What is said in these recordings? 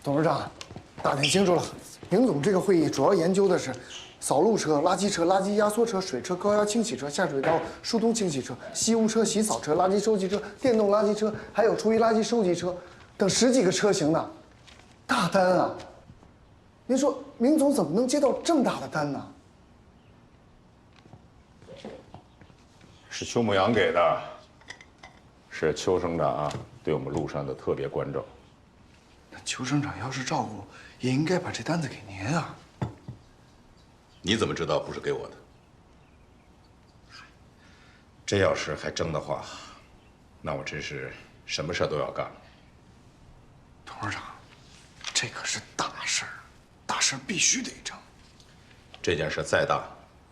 董事长，打听清楚了，林总这个会议主要研究的是扫路车、垃圾车、垃圾压缩车、水车、高压清洗车、下水道疏通清洗车、吸污车、洗扫车、垃圾收集车、电动垃圾车，还有厨余垃圾收集车等10几个车型呢，大单啊！您说明总怎么能接到这么大的单呢？是邱牧阳给的，是邱省长啊对我们陆山的特别关照。那邱省长要是照顾，也应该把这单子给您啊。你怎么知道不是给我的？这要是还争的话，那我真是什么事都要干了。董事长，这可是大事儿，大事儿必须得争。这件事再大，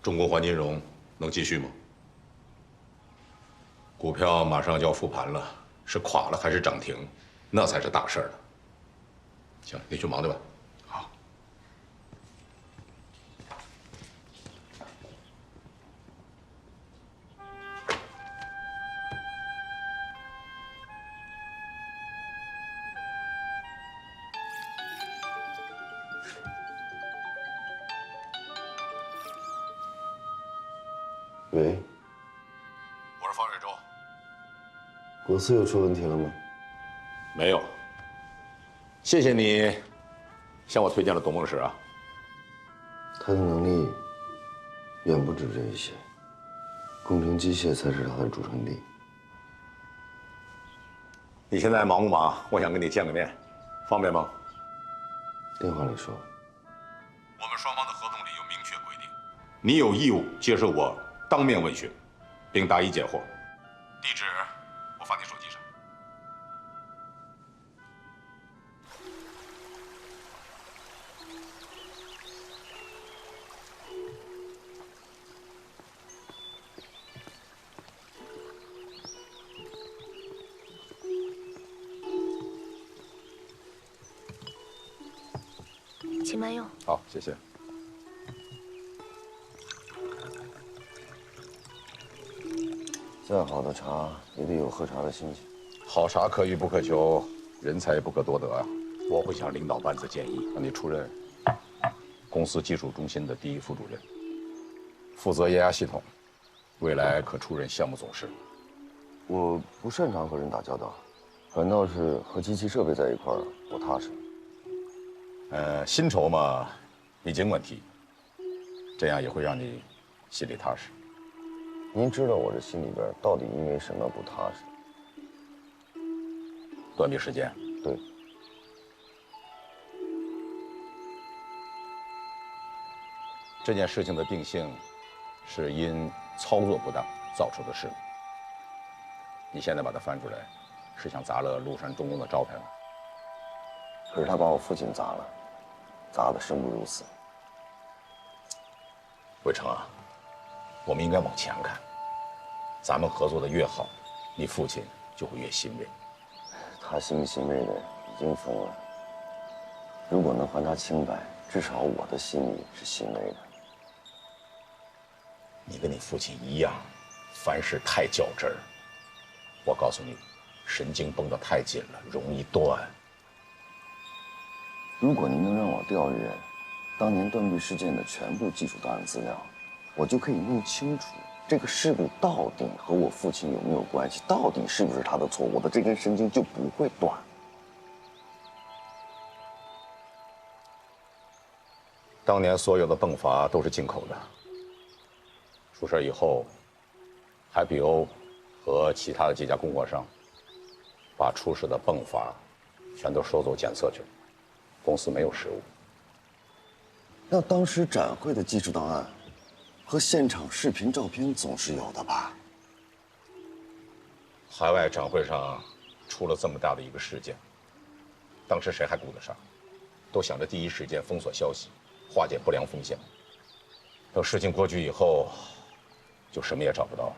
中国环金融能继续吗？股票马上就要复盘了，是垮了还是涨停，那才是大事儿呢。行，你去忙去吧。好。喂，我是方水洲。国司又出问题了吗？没有。谢谢你向我推荐了董梦石啊。他的能力远不止这一些，工程机械才是他的主传地。你现在忙不忙？我想跟你见个面，方便吗？电话里说。我们双方的合同里有明确规定，你有义务接受我当面问询，并答疑解惑。地址我发你手机上。请慢用。好，谢谢。再好的茶也得有喝茶的心情。好茶可遇不可求，人才不可多得啊！我会向领导班子建议，让你出任公司技术中心的第1副主任，负责液压系统，未来可出任项目总师。我不擅长和人打交道，反倒是和机器设备在一块儿，我踏实。薪酬嘛，你尽管提，这样也会让你心里踏实。您知道我这心里边到底因为什么不踏实？短兵时间。对。这件事情的定性，是因操作不当造成的事故。你现在把它翻出来，是想砸了陆山重工的招牌吗？可是他把我父亲砸了，砸得生不如死。伟成啊，我们应该往前看。咱们合作的越好，你父亲就会越欣慰。他欣不欣慰的已经疯了。如果能还他清白，至少我的心里是欣慰的。你跟你父亲一样，凡事太较真儿。我告诉你，神经绷得太紧了，容易断。如果您能让我调阅当年断臂事件的全部技术档案资料，我就可以弄清楚这个事故到底和我父亲有没有关系，到底是不是他的错，我的这根神经就不会断。当年所有的泵阀都是进口的，出事以后，海比欧和其他的几家供货商把出事的泵阀全都收走检测去了，公司没有失误。那当时展会的技术档案和现场视频照片总是有的吧？海外展会上出了这么大的一个事件，当时谁还顾得上？都想着第一时间封锁消息，化解不良风险。等事情过去以后，就什么也找不到了。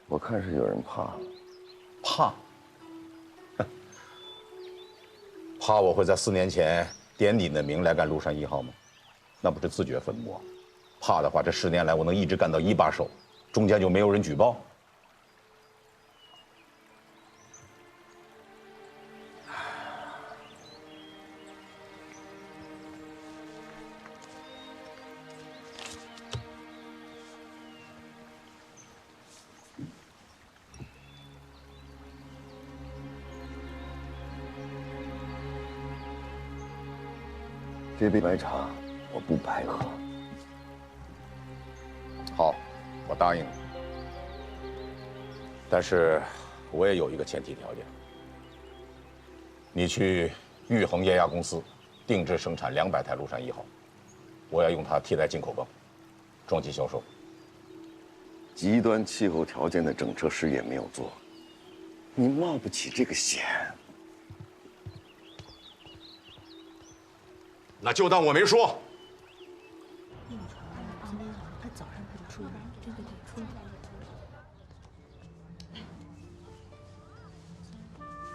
我看是有人怕了。怕？怕我会在4年前点你的名来干陆山1号吗？那不是自掘坟墓。怕的话，这10年来我能一直干到1把手，中间就没有人举报。这杯白茶我不白喝。好，我答应你。但是，我也有一个前提条件：你去玉衡液压公司定制生产200台庐山1号，我要用它替代进口泵，装机销售。极端气候条件的整车试验没有做，你冒不起这个险。那就当我没说。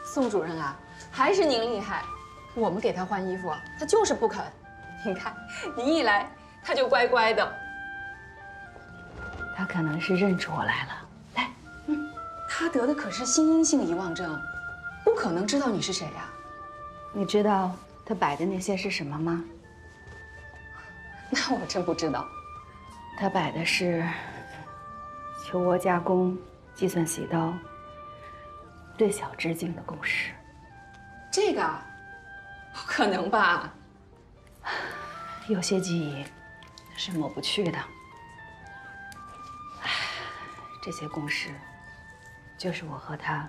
宋主任啊，还是您厉害！我们给他换衣服，他就是不肯。您看，您一来，他就乖乖的。他可能是认出我来了。来，他得的可是心因性遗忘症，不可能知道你是谁呀。你知道他摆的那些是什么吗？那我真不知道。他摆的是球窝加工、计算洗刀、对小直径的公式。这个，不可能吧？有些记忆是抹不去的。这些公式，就是我和他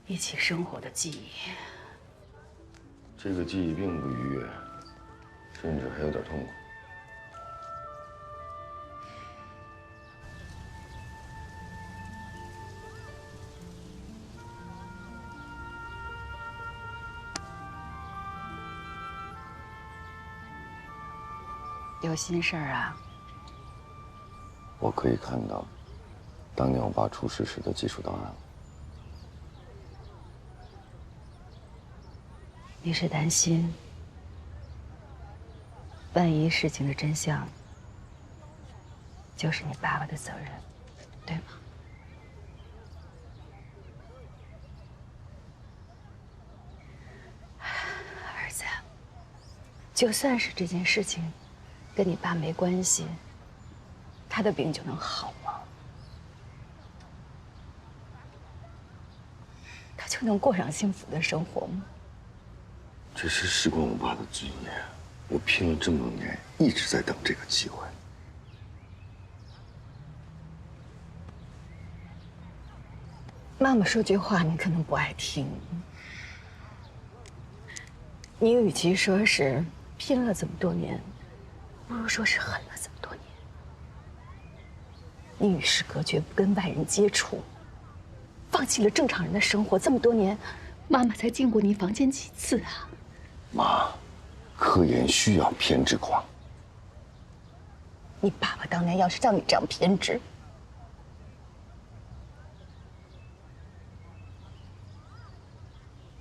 一起生活的记忆。这个记忆并不愉悦，甚至还有点痛苦。有心事儿啊？我可以看到，当年我爸出事时的技术档案。你是担心，万一事情的真相就是你爸爸的责任，对吗？儿子，就算是这件事情跟你爸没关系，他的病就能好吗？他就能过上幸福的生活吗？这是事关我爸的尊严，我拼了这么多年，一直在等这个机会。妈妈说句话，你可能不爱听。你与其说是拼了这么多年，不如说是狠了这么多年。你与世隔绝，不跟外人接触，放弃了正常人的生活，这么多年，妈妈才进过你房间几次啊？妈，科研需要偏执狂。你爸爸当年要是像你这样偏执，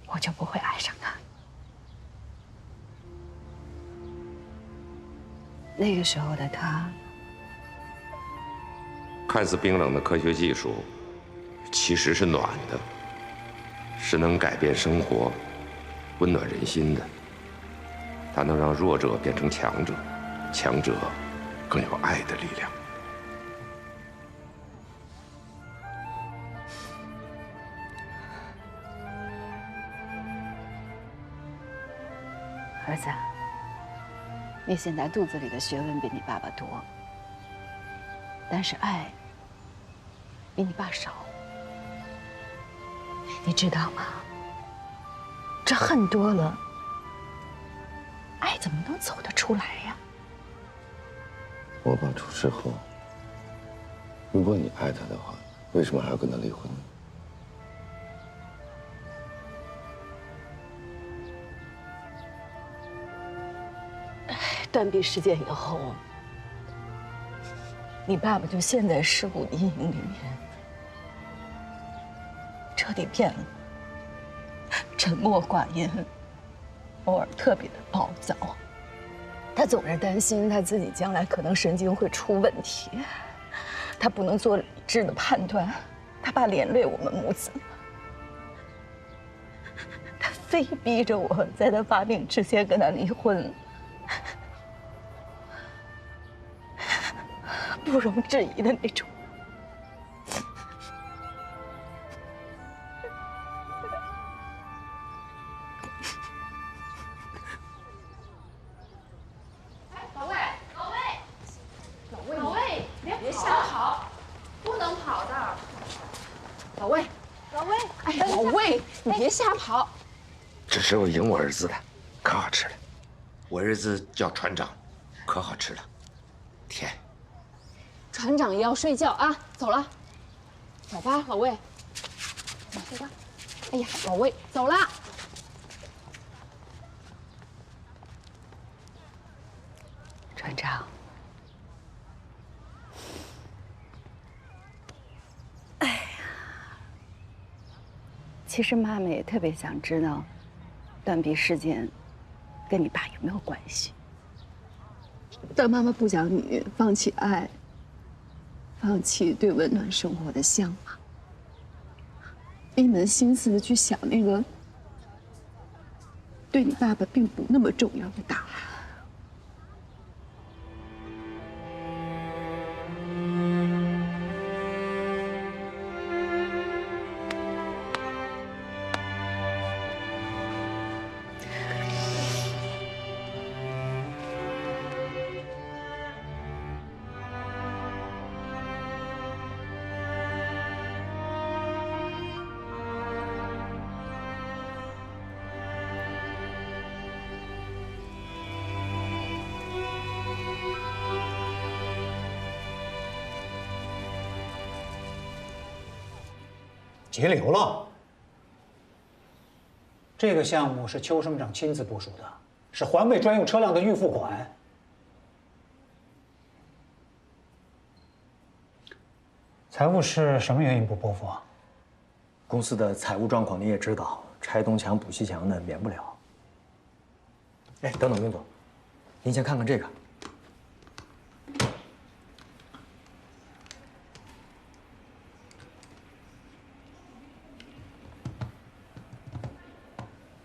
我就不会爱上他。那个时候的他，看似冰冷的科学技术，其实是暖的，是能改变生活、温暖人心的。它能让弱者变成强者，强者更有爱的力量。儿子，你现在肚子里的学问比你爸爸多，但是爱比你爸少。你知道吗？这恨多了，爱怎么能走得出来呀？我爸出事后，如果你爱他的话，为什么还要跟他离婚呢？断臂事件以后，你爸爸就陷在事故的阴影里面，彻底变了，沉默寡言，偶尔特别的暴躁。他总是担心他自己将来可能神经会出问题，他不能做理智的判断，他怕连累我们母子。他非逼着我在他发病之前跟他离婚。不容置疑的那种。能跑的。老魏，老魏，哎，老魏，你别瞎跑。这是我赢我儿子的，可好吃了。我儿子叫船长，可好吃了，甜。船长也要睡觉啊，走了。走吧，老魏。走吧。哎呀，老魏，走啦。船长。 其实妈妈也特别想知道，断臂事件跟你爸有没有关系。但妈妈不想你放弃爱，放弃对温暖生活的向往，一门心思的去想那个对你爸爸并不那么重要的答案。 截流了。这个项目是邱省长亲自部署的，是环卫专用车辆的预付款。财务室什么原因不拨付啊？公司的财务状况你也知道，拆东墙补西墙的免不了。哎，等等，云总，您先看看这个。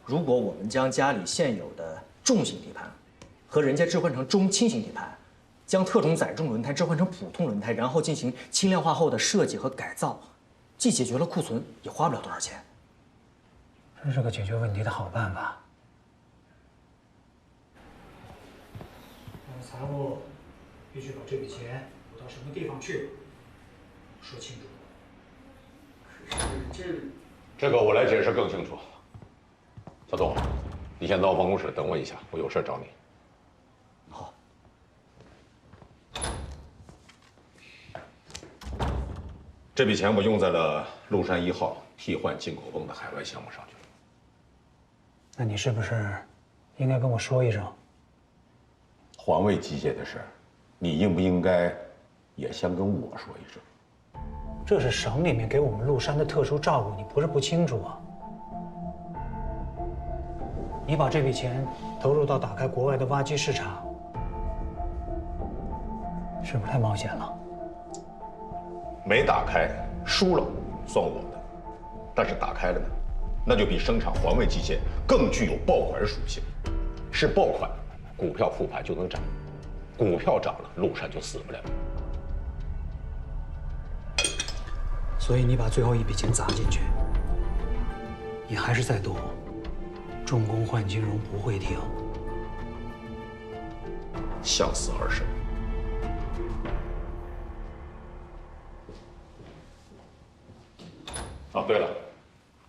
如果我们将家里现有的重型底盘和人家置换成中轻型底盘，将特种载重轮胎置换成普通轮胎，然后进行轻量化后的设计和改造，既解决了库存，也花不了多少钱。这是个解决问题的好办法。那财务必须把这笔钱补到什么地方去，说清楚。可是这个我来解释更清楚。 小董，你先到我办公室等我一下，我有事找你。好。这笔钱我用在了陆山1号替换进口泵的海外项目上去了。那你是不是应该跟我说一声？环卫机械的事，你应不应该也先跟我说一声？这是省里面给我们陆山的特殊照顾，你不是不清楚啊？ 你把这笔钱投入到打开国外的挖机市场，是不是太冒险了？没打开，输了算我的；但是打开了呢，那就比生产环卫机械更具有爆款属性。是爆款，股票复盘就能涨；股票涨了，陆山就死不了。所以你把最后一笔钱砸进去，你还是在赌。 重工换金融不会停，向死而生。啊，对了，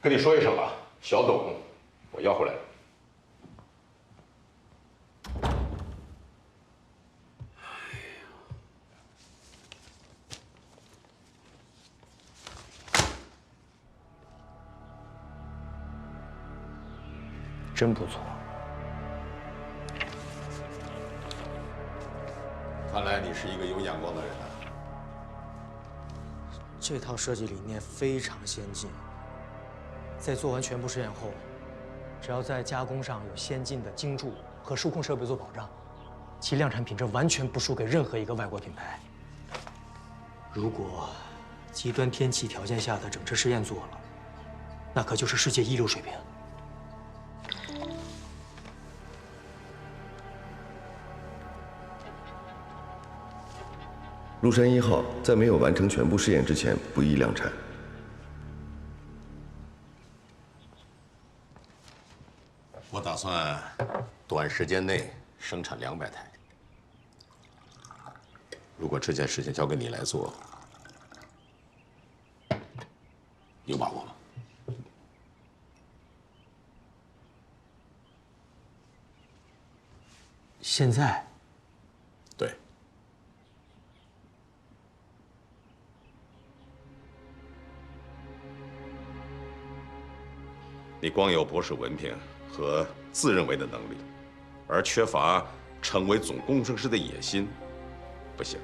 跟你说一声啊，小董，我要回来了。真不错。看来你是一个有眼光的人啊。这套设计理念非常先进，在做完全部试验后，只要在加工上有先进的精铸和数控设备做保障，其量产品质完全不输给任何一个外国品牌。如果极端天气条件下的整车试验做了，那可就是世界一流水平。 陆山1号在没有完成全部试验之前不宜量产。我打算短时间内生产200台。如果这件事情交给你来做，有把握吗？现在，对。你光有博士文凭和自认为的能力，而缺乏成为总工程师的野心，不行。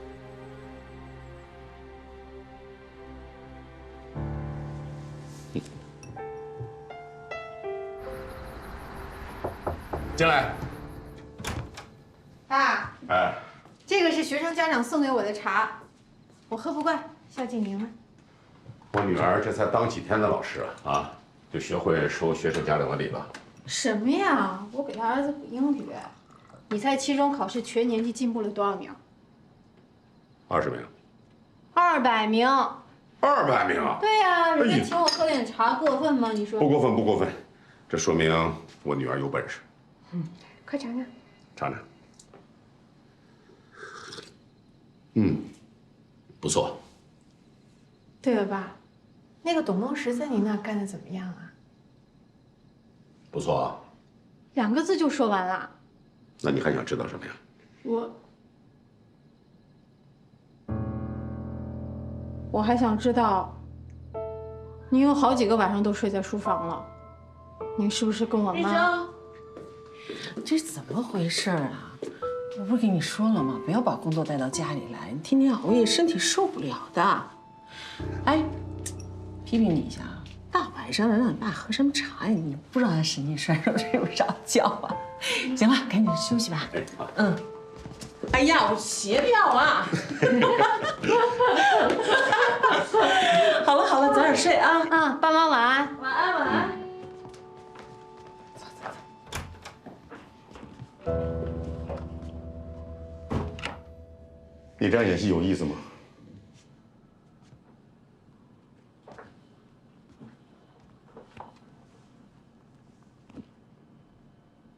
进来。爸，哎，这个是学生家长送给我的茶，我喝不惯，孝敬您了。我女儿这才当几天的老师啊，就学会收学生家长的礼了。什么呀？我给他儿子补英语，你猜期中考试全年级进步了多少名20名。？200名。200名啊？对呀，人家请我喝点茶，过分吗？你说？不过分，不过分，这说明我女儿有本事。快尝尝。尝尝。不错。对了，爸，那个董梦石在你那干的怎么样啊？不错啊。2个字就说完了。那你还想知道什么呀？我还想知道，你有好几个晚上都睡在书房了，你是不是跟我妈？这是怎么回事啊？我不是跟你说了吗？不要把工作带到家里来，你天天熬夜，身体受不了的。哎，批评你一下啊，大晚上的让你爸喝什么茶呀？你不知道他神经衰弱，睡不着觉啊？行了，赶紧休息吧。哎呀，我鞋掉了。好了好了，早点睡啊。爸妈晚安。晚安晚安。你这样演戏有意思吗？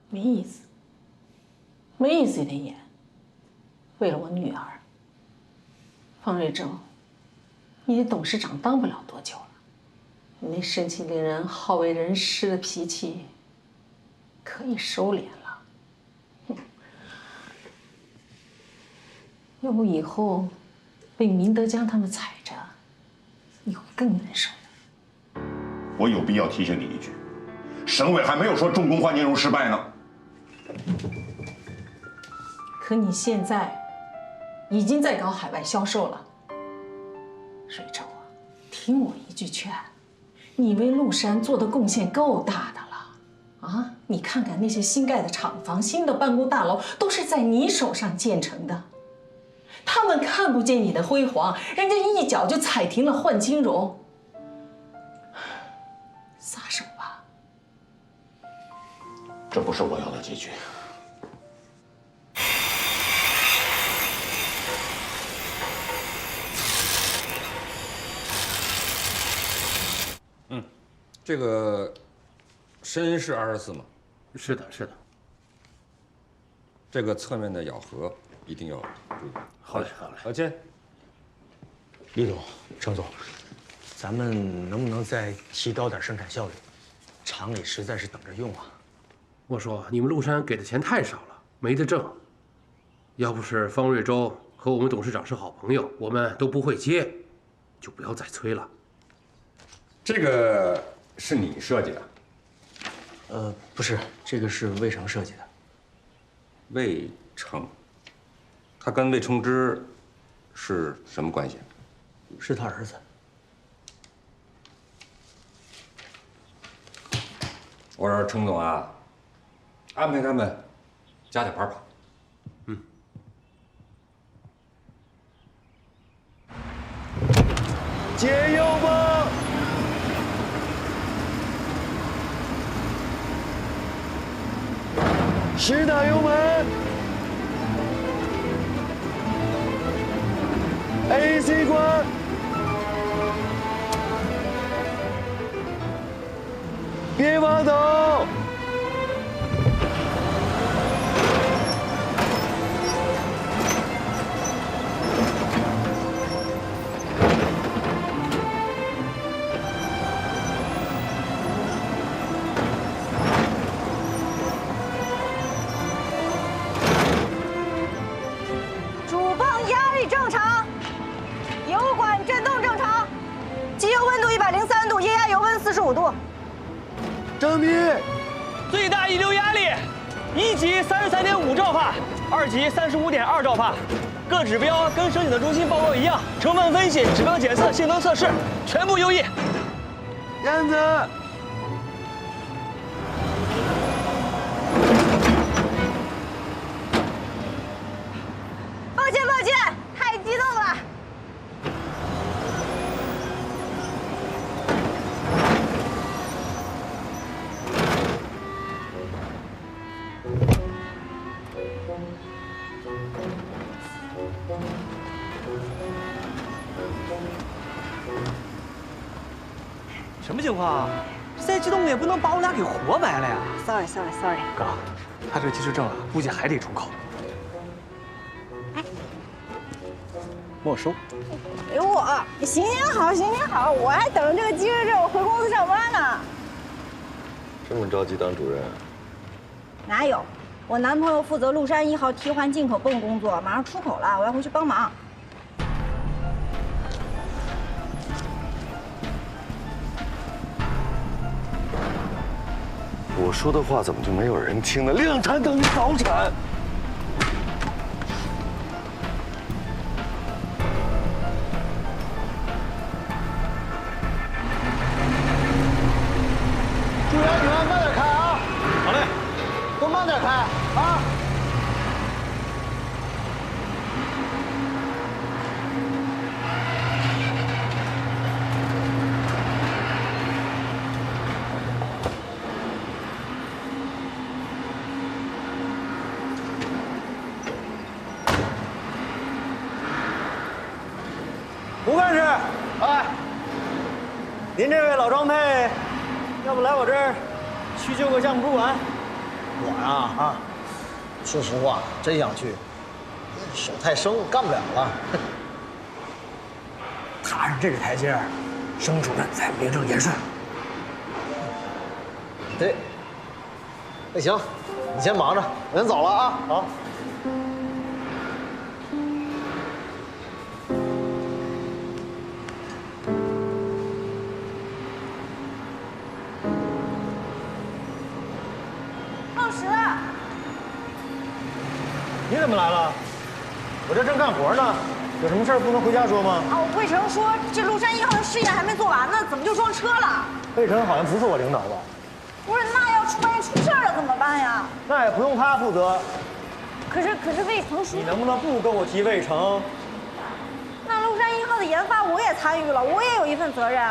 没意思，没意思也得演。为了我女儿，方瑞洲，你董事长当不了多久了，你那盛气凌人、好为人师的脾气，可以收敛了。要不以后被明德江他们踩着，你会更难受的。我有必要提醒你一句，省委还没有说重工换金融失败呢。可你现在已经在搞海外销售了，瑞洲啊，听我一句劝，你为麓山做的贡献够大的了，啊！你看看那些新盖的厂房、新的办公大楼，都是在你手上建成的。他们看不见你的辉煌，人家一脚就踩停了换金融。撒手吧。这不是我要的结局。这个深是24吗？是的，是的。这个侧面的咬合一定要注意。好嘞，好嘞。老千，李总、程总，咱们能不能再提高点生产效率？厂里实在是等着用啊。我说你们麓山给的钱太少了，没得挣。要不是方瑞洲和我们董事长是好朋友，我们都不会接，就不要再催了。这个是你设计的？不是，这个是魏成设计的。魏成，他跟魏崇之是什么关系？是他儿子。我说程总啊，安排他们加点班吧。加油吧！使大油门 ，AC 关，别忘走。45度。郑密，最大溢流压力，1级33.5兆帕，2级35.2兆帕，各指标跟省检测中心报告一样，成分分析、指标检测、性能测试全部优异。燕子，抱歉，太激动了。什么情况啊？再激动也不能把我俩给活埋了呀 Sorry。哥，他这个机师证啊，估计还得重考。没收。给我，你行行好，我还等着这个机师证回公司上班呢。这么着急当主任？哪有？我男朋友负责陆山1号替换进口泵工作，马上出口了，我要回去帮忙。我说的话怎么就没有人听呢？量产等于早产。注意安全，慢点开啊！好嘞，都慢点开啊！吴干事，哎，您这位老装配，要不来我这儿去就个项目主管？我呀，说实话，真想去，手太生，干不了了。踏上这个台阶，升主任才名正言顺。对，那行，你先忙着，我先走了啊。好。你怎么来了？我这正干活呢，有什么事儿不能回家说吗？哦，魏成说这陆山1号的试验还没做完呢，怎么就撞车了？魏成好像不是我领导吧？不是，那要万一出事儿了怎么办呀？那也不用他负责。可是魏成说，你能不能不跟我提魏成？那陆山1号的研发我也参与了，我也有一份责任，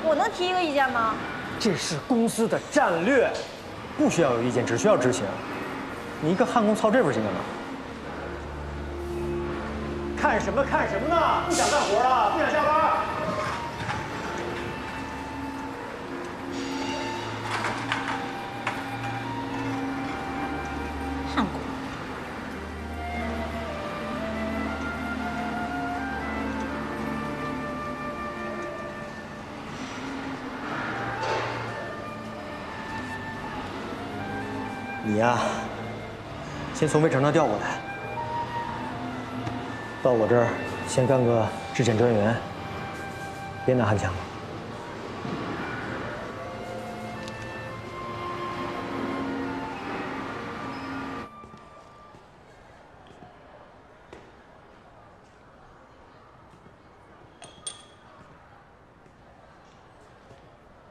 我能提一个意见吗？这是公司的战略，不需要有意见，只需要执行。你一个焊工操这份心干嘛？看什么呢？不想干活了，不想下班。焊工。你呀，先从魏成那调过来。到我这儿先干个质检专员，别拿焊枪了。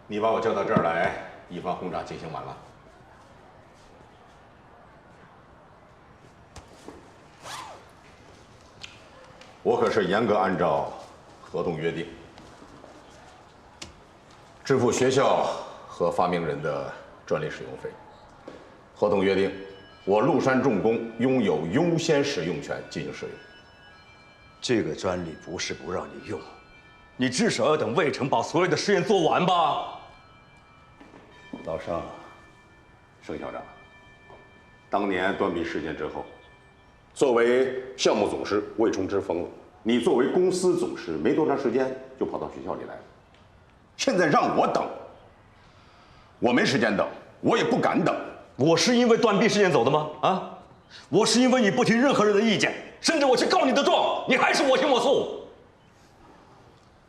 你把我叫到这儿来，一番轰炸进行完了。我可是严格按照合同约定，支付学校和发明人的专利使用费。合同约定，我陆山重工拥有优先使用权进行使用。这个专利不是不让你用，你至少要等魏成把所有的试验做完吧。老盛，盛校长，当年端壁事件之后，作为项目总师魏崇之疯了，你作为公司总师没多长时间就跑到学校里来了。现在让我等，我没时间等，我也不敢等。我是因为端壁事件走的吗？啊，我是因为你不听任何人的意见，甚至我去告你的状，你还是我行我素。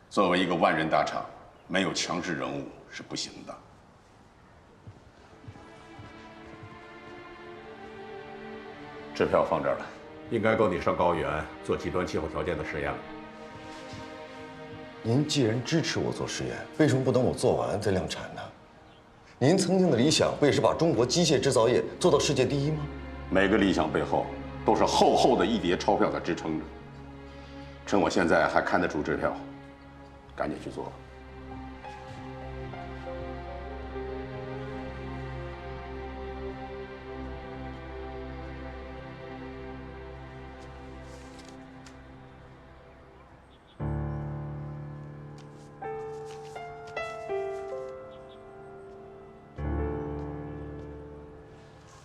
作为一个万人大厂，没有强势人物是不行的。支票放这儿了，应该够你上高原做极端气候条件的实验了。您既然支持我做实验，为什么不等我做完再量产呢？您曾经的理想不也是把中国机械制造业做到世界第一吗？每个理想背后都是厚厚的一叠钞票在支撑着。趁我现在还看得出支票，赶紧去做吧。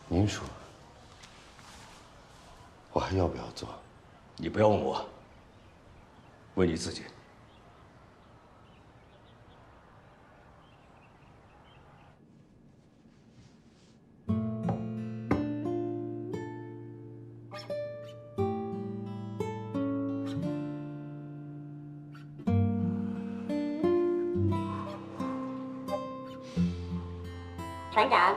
您说，我还要不要做？你不要问我，问你自己。船长，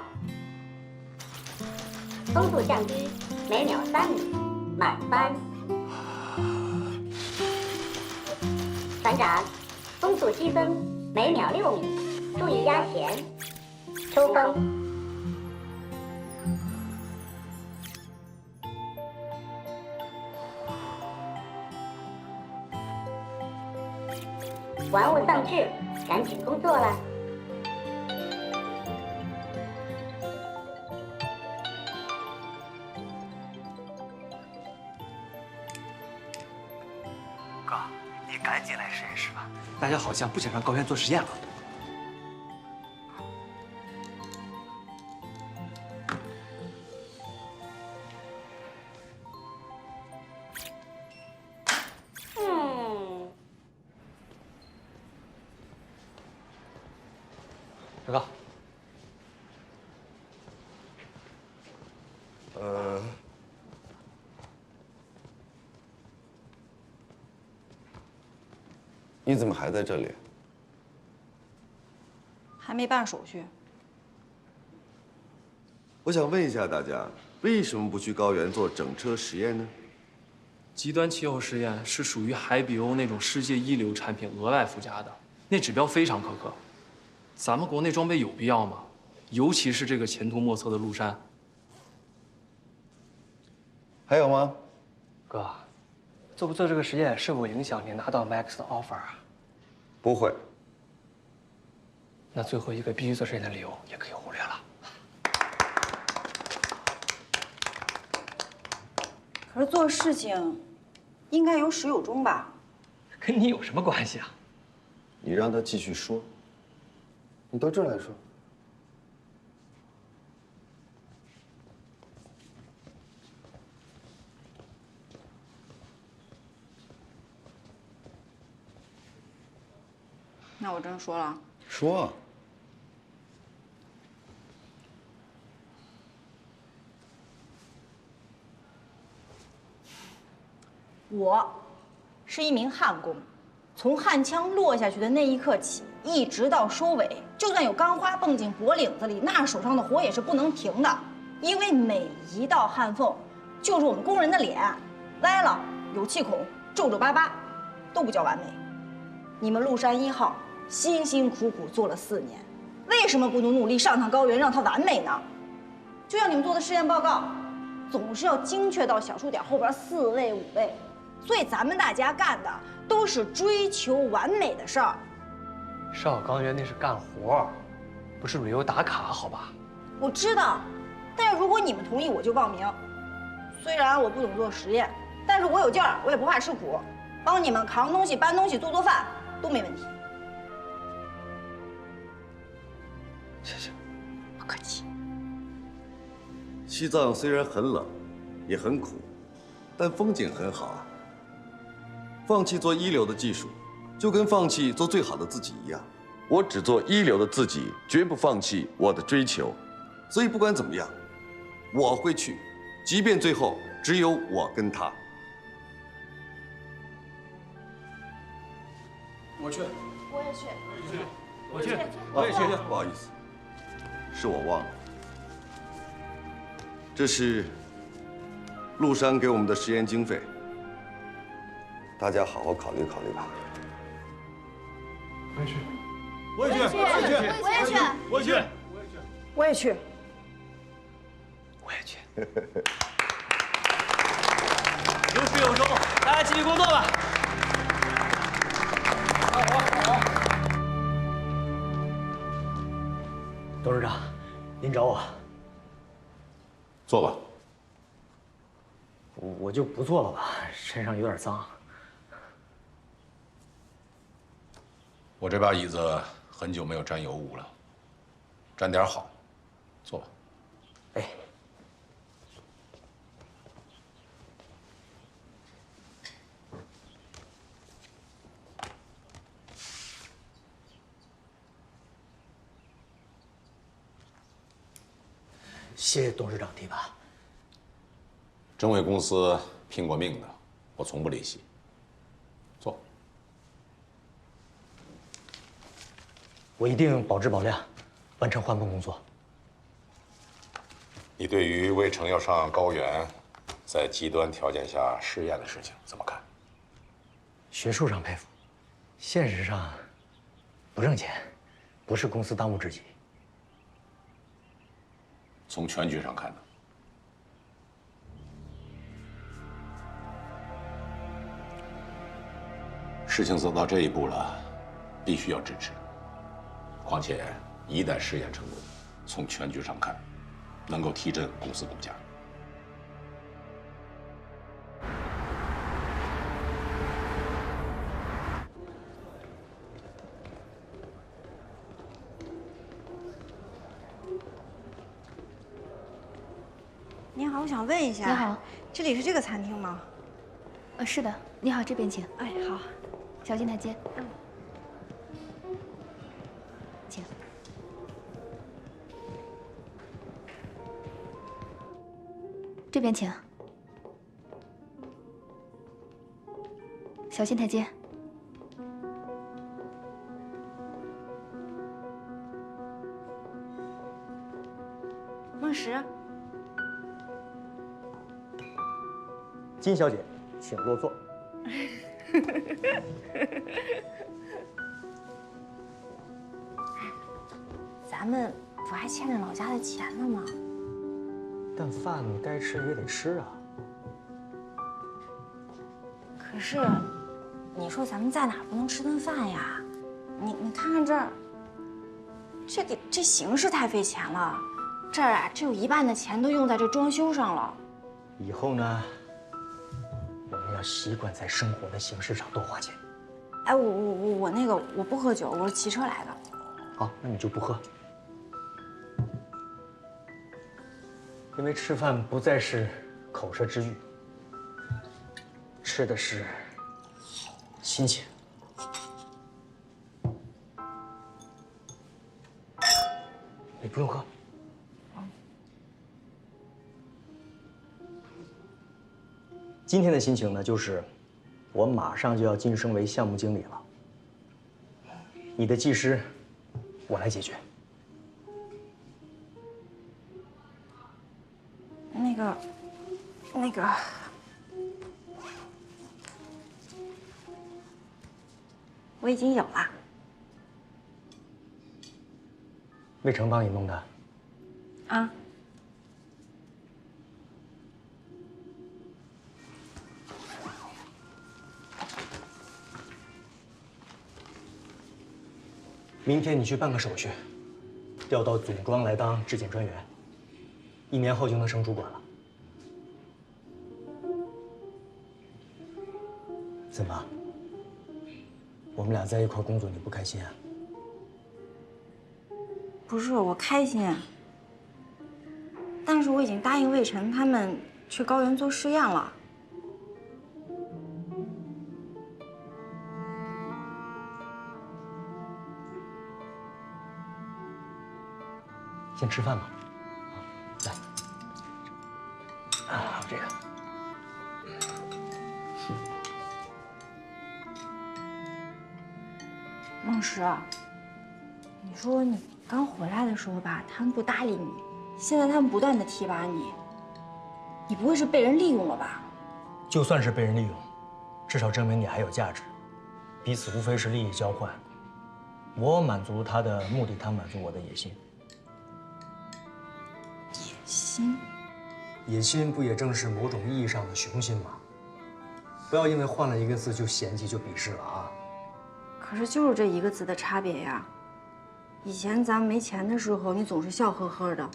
风速降低每秒3米，满帆。船长，风速积分每秒6米，注意压钳。抽风。玩物丧志，赶紧工作了。哥，你赶紧来实验室吧，大家好像不想让高原做实验了。小高，你怎么还在这里？还没办手续。我想问一下大家，为什么不去高原做整车实验呢？极端气候实验是属于海比欧那种世界一流产品额外附加的，那指标非常苛刻。咱们国内装备有必要吗？尤其是这个前途莫测的陆山。还有吗？哥，做不做这个实验是否影响你拿到 Max 的 offer 啊？不会。那最后一个必须做实验的理由也可以忽略了。可是做事情应该有始有终吧？跟你有什么关系啊？你让他继续说。你到这儿来说。那我真说了。说啊。我是一名焊工，从焊枪落下去的那一刻起，一直到收尾，就算有钢花蹦进脖领子里，那手上的活也是不能停的。因为每一道焊缝，就是我们工人的脸，歪了、有气孔、皱皱巴巴，都不叫完美。你们陆山1号辛辛苦苦做了4年，为什么不努力上趟高原，让它完美呢？就像你们做的实验报告，总是要精确到小数点后边4位、5位。所以咱们大家干的都是追求完美的事儿。上高原那是干活，不是旅游打卡，好吧？我知道，但是如果你们同意，我就报名。虽然我不懂做实验，但是我有劲儿，我也不怕吃苦，帮你们扛东西、搬东西、做饭都没问题。谢谢，不客气。西藏虽然很冷，也很苦，但风景很好啊。放弃做一流的技术，就跟放弃做最好的自己一样。我只做一流的自己，绝不放弃我的追求。所以不管怎么样，我会去，即便最后只有我跟他。我去。我也去。我去。我也去。不好意思，是我忘了，这是陆山给我们的实验经费，大家好好考虑考虑吧。我也去。我也去。我也去。我也去。我也去。我也去。有始有终，大家继续工作吧。好。董事长，您找我。坐吧。我就不做了吧，身上有点脏。我这把椅子很久没有沾油污了，沾点好。坐吧。哎。谢谢董事长提拔。真伟公司拼过命的，我从不离席。坐。我一定保质保量，完成换泵工作。你对于魏成要上高原，在极端条件下试验的事情怎么看？学术上佩服，现实上不挣钱，不是公司当务之急。从全局上看呢？事情走到这一步了，必须要支持。况且一旦试验成功，从全局上看，能够提振公司股价。您好，我想问一下，你好，这里是这个餐厅吗？是的。你好，这边请。哎，好。小心台阶。请。这边请。小心台阶。孟石。金小姐，请落座。咱们不还欠着老家的钱呢吗？但饭该吃也得吃啊。可是，你说咱们在哪儿不能吃顿饭呀？你看看这儿，这形式太费钱了。这儿啊，只有一半的钱都用在这装修上了。以后呢，我们要习惯在生活的形式上多花钱。哎，我那个我不喝酒，我是骑车来的。好，那你就不喝。因为吃饭不再是口舌之欲，吃的是心情。你不用喝。今天的心情呢，就是我马上就要晋升为项目经理了。你的技师，我来解决。那个，我已经有了。魏成帮你弄的。啊。明天你去办个手续，调到总庄来当质检专员，1年后就能升主管了。怎么？我们俩在一块工作，你不开心啊？不是，我开心，但是我已经答应魏晨他们去高原做试验了。先吃饭吧。来，还有这个。孟石，你说你刚回来的时候吧，他们不搭理你，现在他们不断的提拔你，你不会是被人利用了吧？就算是被人利用，至少证明你还有价值，彼此无非是利益交换。我满足他的目的，他满足我的野心。野心？野心不也正是某种意义上的雄心吗？不要因为换了一个字就嫌弃就鄙视了啊！可是就是这一个字的差别呀。以前咱们没钱的时候，你总是笑呵呵的，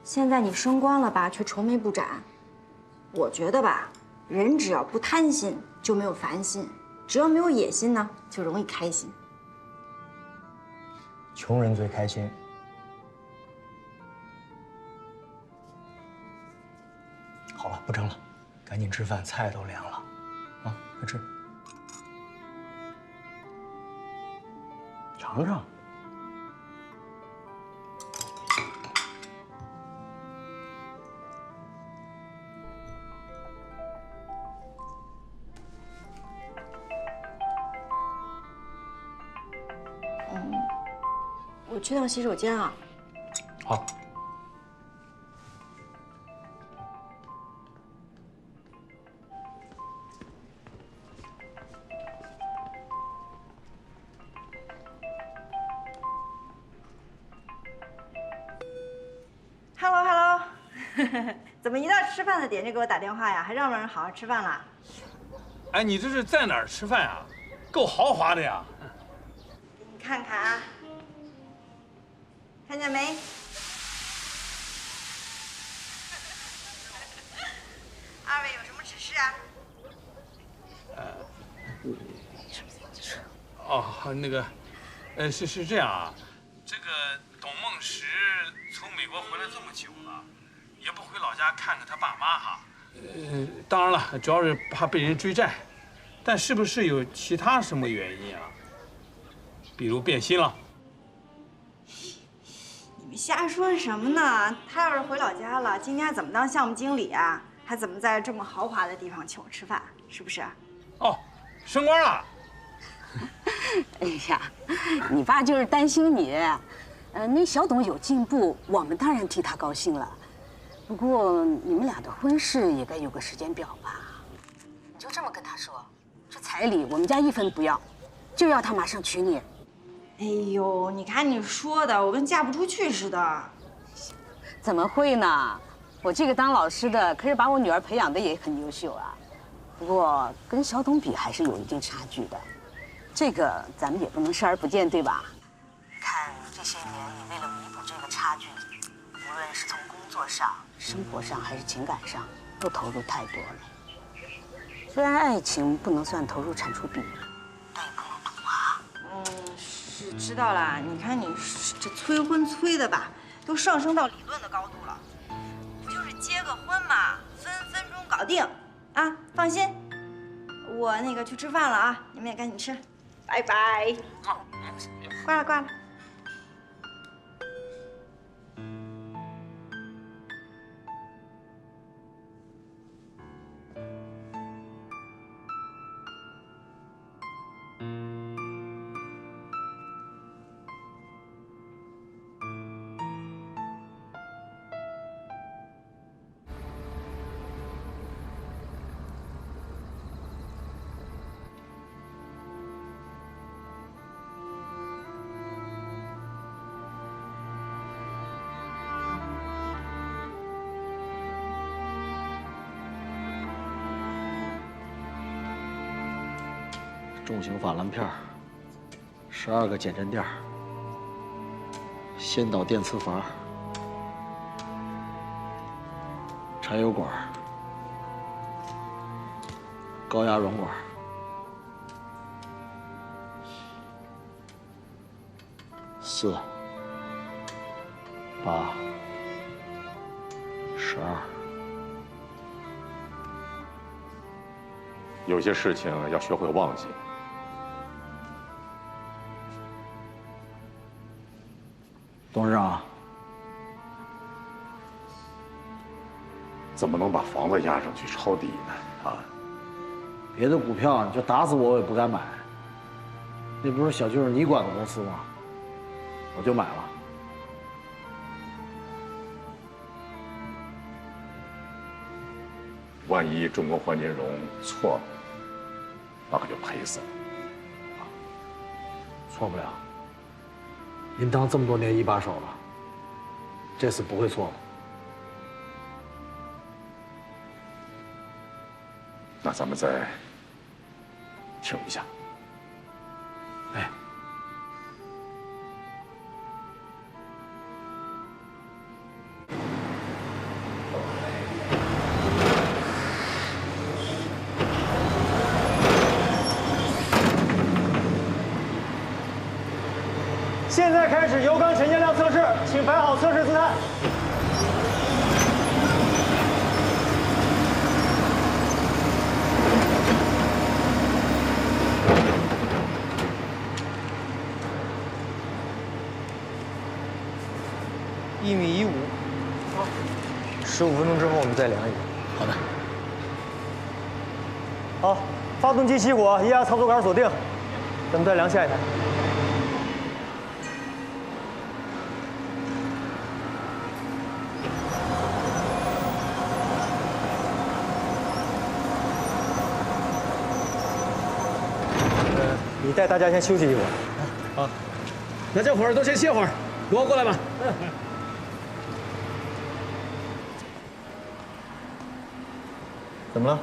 现在你升官了吧，却愁眉不展。我觉得吧，人只要不贪心，就没有烦心；只要没有野心呢，就容易开心。穷人最开心。好了，不争了，赶紧吃饭，菜都凉了，啊，快吃。尝尝。我去趟洗手间啊。好。Hello， 怎么一到吃饭的点就给我打电话呀？还让不让人好好吃饭了？哎，你这是在哪儿吃饭呀？够豪华的呀！你看看啊，看见没？二位有什么指示啊？哦，那个，是这样啊，这个董梦石从美国回来这么久了，也不回老家看看他爸妈哈。当然了，主要是怕被人追债，但是不是有其他什么原因啊？比如变心了？你们瞎说什么呢？他要是回老家了，今天怎么当项目经理啊？还怎么在这么豪华的地方请我吃饭？是不是？哦，升官了。哎呀，你爸就是担心你。那小董有进步，我们当然替他高兴了。不过你们俩的婚事也该有个时间表吧？你就这么跟他说，这彩礼我们家一分不要，就要他马上娶你。哎呦，你看你说的，我跟嫁不出去似的。怎么会呢？我这个当老师的可是把我女儿培养的也很优秀啊。不过跟小董比还是有一定差距的。这个咱们也不能视而不见，对吧？看这些年，你为了弥补这个差距，无论是从工作上、生活上还是情感上，都投入太多了。虽然爱情不能算投入产出比，但也不能赌啊。是知道了。你看你这催婚催的吧，都上升到理论的高度了。不就是结个婚嘛，分分钟搞定啊！放心，我那个去吃饭了啊，你们也赶紧吃。拜拜。挂了挂了。重型法兰片，12个减震垫，先导电磁阀，柴油管，高压软管，4、8、12。有些事情要学会忘记。董事长，怎么能把房子押上去抄底呢？啊！别的股票你就打死我也不敢买。那不是小舅你管的公司吗？我就买了。万一中国换金融错了，那可就赔死了。错不了。您当这么多年一把手了，这次不会错了。那咱们再听一下。哎。现在开始油缸沉降量测试，请摆好测试姿态。1.15米。好，15分钟之后我们再量一个。好的。好，发动机熄火，液压操作杆锁定，咱们再量下一台。你带大家先休息一会儿。好，那这会儿都先歇会儿，罗过来吧。怎么了？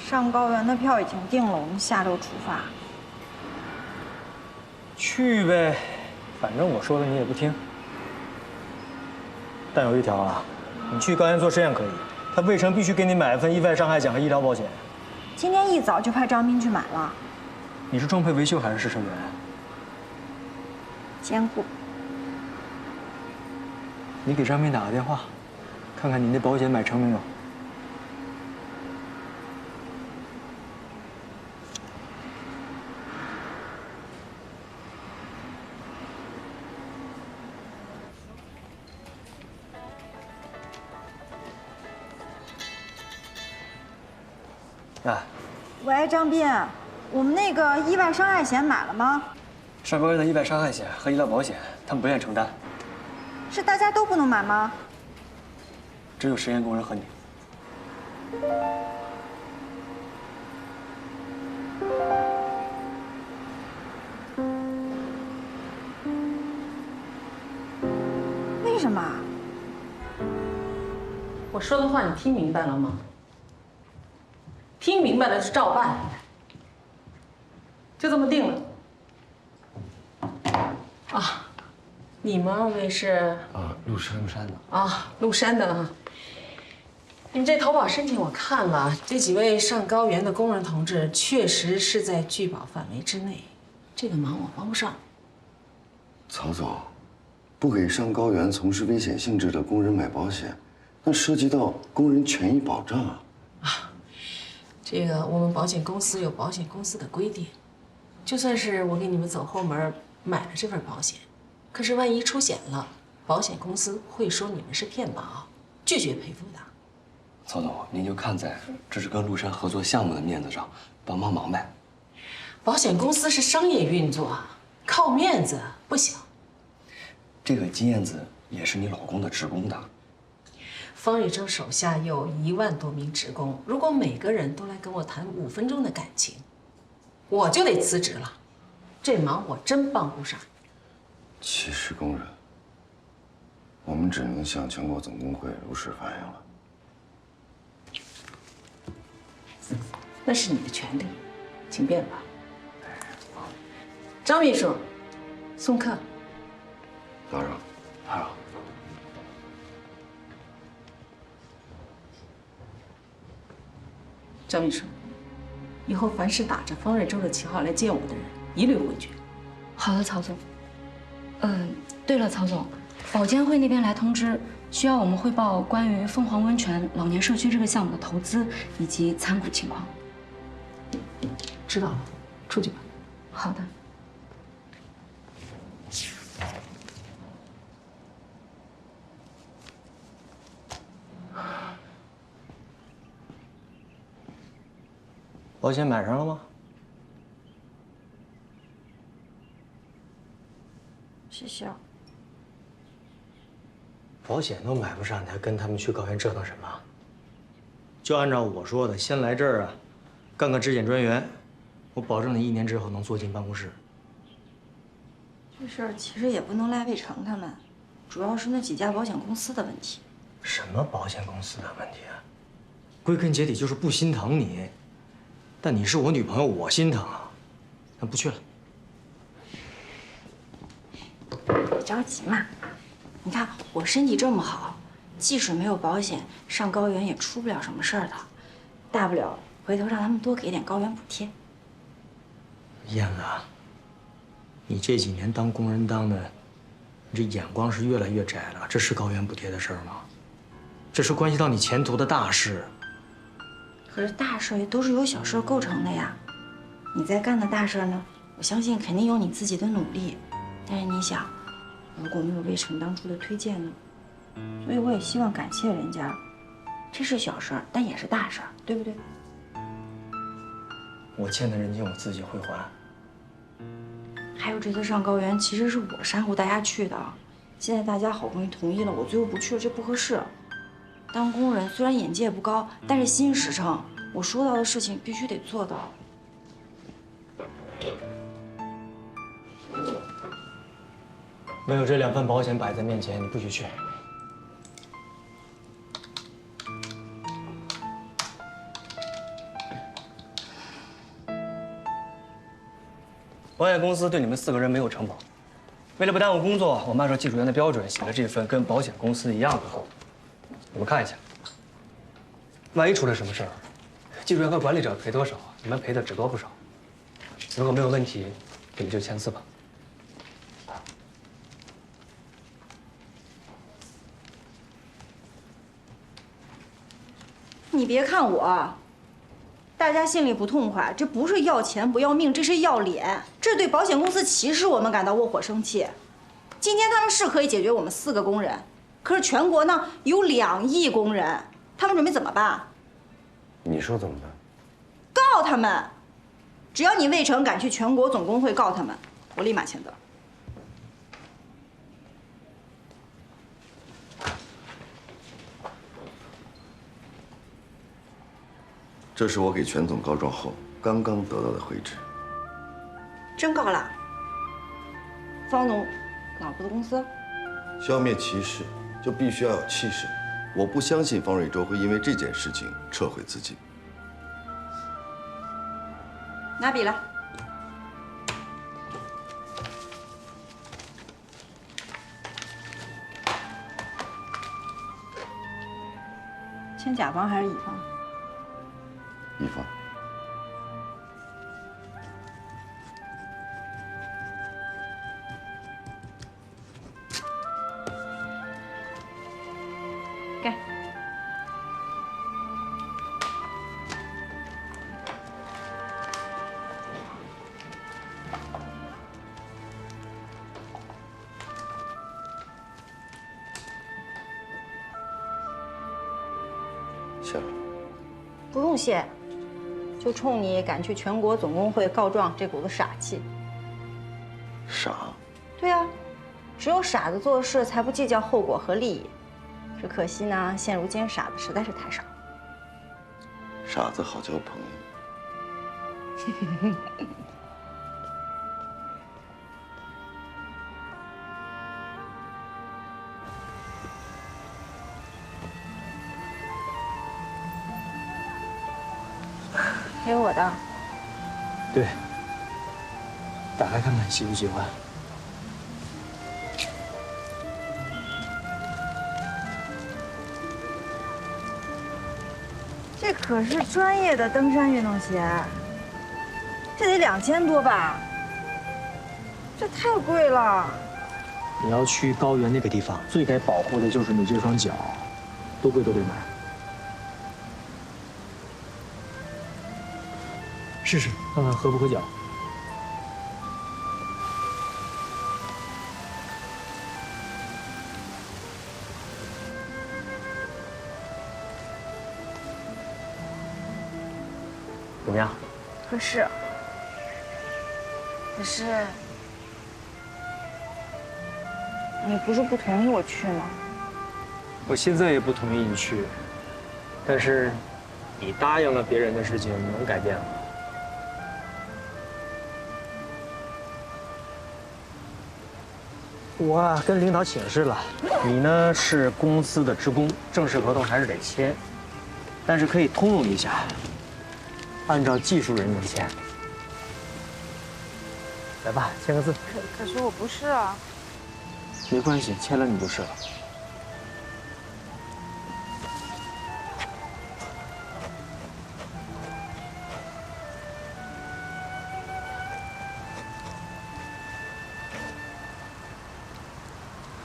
上高原的票已经订了，我们下周出发。去呗，反正我说的你也不听。但有一条啊，你去高原做实验可以，他魏成必须给你买一份意外伤害奖和医疗保险。今天一早就派张斌去买了。你是装配维修还是试车员？兼顾。你给张斌打个电话，看看你那保险买成没有。哎，喂，张斌，我们那个意外伤害险买了吗？上高原的意外伤害险和医疗保险，他们不愿承担。是大家都不能买吗？只有实验工人和你。为什么？我说的话你听明白了吗？听明白了就照办，就这么定了。啊，你们二位是？陆山的。啊，陆山的啊。你们这投保申请我看了，这几位上高原的工人同志确实是在拒保范围之内，这个忙我帮不上。曹总，不给上高原从事危险性质的工人买保险，那涉及到工人权益保障啊。这个我们保险公司有保险公司的规定，就算是我给你们走后门买了这份保险，可是万一出险了，保险公司会说你们是骗保，拒绝赔付的。曹总，您就看在这是跟陆山合作项目的面子上，帮帮忙呗。保险公司是商业运作，靠面子不行。这个金燕子也是你老公的职工的。方瑞洲手下有1万多名职工，如果每个人都来跟我谈5分钟的感情，我就得辞职了。这忙我真帮不上。70工人，我们只能向全国总工会如实反映了。那是你的权利，请便吧。张秘书，送客。打扰，打扰。张秘书，以后凡是打着方瑞洲的旗号来见我的人，一律回绝。好的，曹总。对了，曹总，保监会那边来通知，需要我们汇报关于凤凰温泉老年社区这个项目的投资以及参股情况。知道了，出去吧。好的。保险买上了吗？谢谢。保险都买不上，你还跟他们去高原折腾什么？就按照我说的，先来这儿啊，干个质检专员，我保证你1年之后能坐进办公室。这事儿其实也不能赖魏成他们，主要是那几家保险公司的问题。什么保险公司的问题啊？归根结底就是不心疼你。但你是我女朋友，我心疼啊。那不去了。别着急嘛，你看我身体这么好，即使没有保险，上高原也出不了什么事儿的，大不了回头让他们多给点高原补贴。燕子，你这几年当工人当的，你这眼光是越来越窄了。这是高原补贴的事儿吗？这是关系到你前途的大事。可是大事也都是由小事构成的呀。你在干的大事呢，我相信肯定有你自己的努力。但是你想，如果没有魏晨当初的推荐呢？所以我也希望感谢人家。这是小事儿，但也是大事儿，对不对？我欠的人情我自己会还。还有这次上高原，其实是我煽乎大家去的。现在大家好不容易同意了，我最后不去了，这不合适。当工人虽然眼界不高，但是心实诚，我说到的事情必须得做到。没有这2份保险摆在面前，你不许去。保险公司对你们4个人没有承保。为了不耽误工作，我们按照技术员的标准写了这份跟保险公司一样的合同。你们看一下，万一出了什么事儿，技术员和管理者赔多少，你们赔的只多不少。如果没有问题，你们就签字吧。你别看我，大家心里不痛快，这不是要钱不要命，这是要脸，这对保险公司歧视我们感到窝火生气。今天他们是可以解决我们4个工人，可是全国呢有2亿工人，他们准备怎么办？你说怎么办？告他们！只要你魏成敢去全国总工会告他们，我立马签字。这是我给全总告状后刚刚得到的回执。真告了？方总哪部的公司？消灭歧视就必须要有气势。我不相信方瑞洲会因为这件事情撤回自尽。拿笔来。签甲方还是乙方？乙方。盖。下来。不用谢。就冲你敢去全国总工会告状这股子傻气。傻？对啊，只有傻子做事才不计较后果和利益。只可惜呢，现如今傻子实在是太少。傻子好交朋友。给我的。对，打开看看喜不喜欢。这可是专业的登山运动鞋，这得2000多吧？这太贵了。你要去高原那个地方，最该保护的就是你这双脚，多贵都得买。试试看看合不合脚。怎么样？合适。可是，你不是不同意我去吗？我现在也不同意你去，但是你答应了别人的事情，能改变吗？我啊跟领导解释了，你呢是公司的职工，正式合同还是得签，但是可以通融一下，按照技术人员签。来吧，签个字。可是我不是啊。没关系，签了你就是了。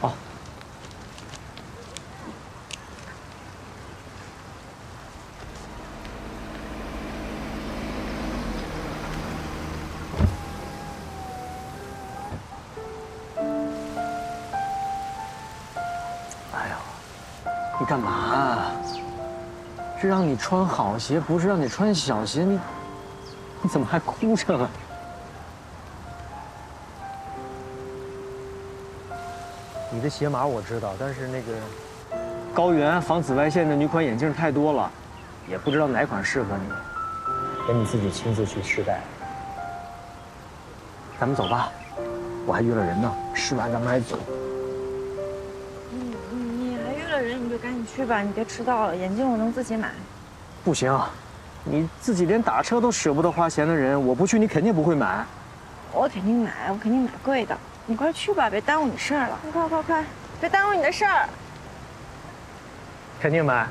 好。你干嘛啊？是让你穿好鞋，不是让你穿小鞋。你怎么还哭着了？你的鞋码我知道，但是那个高原防紫外线的女款眼镜太多了，也不知道哪款适合你，得你自己亲自去试戴。咱们走吧，我还约了人呢，试完咱们还走。你就赶紧去吧，你别迟到了。眼镜我能自己买。不行，你自己连打车都舍不得花钱的人，我不去你肯定不会买。我肯定买，我肯定买贵的。你快去吧，别耽误你事儿了。快，别耽误你的事儿。肯定买。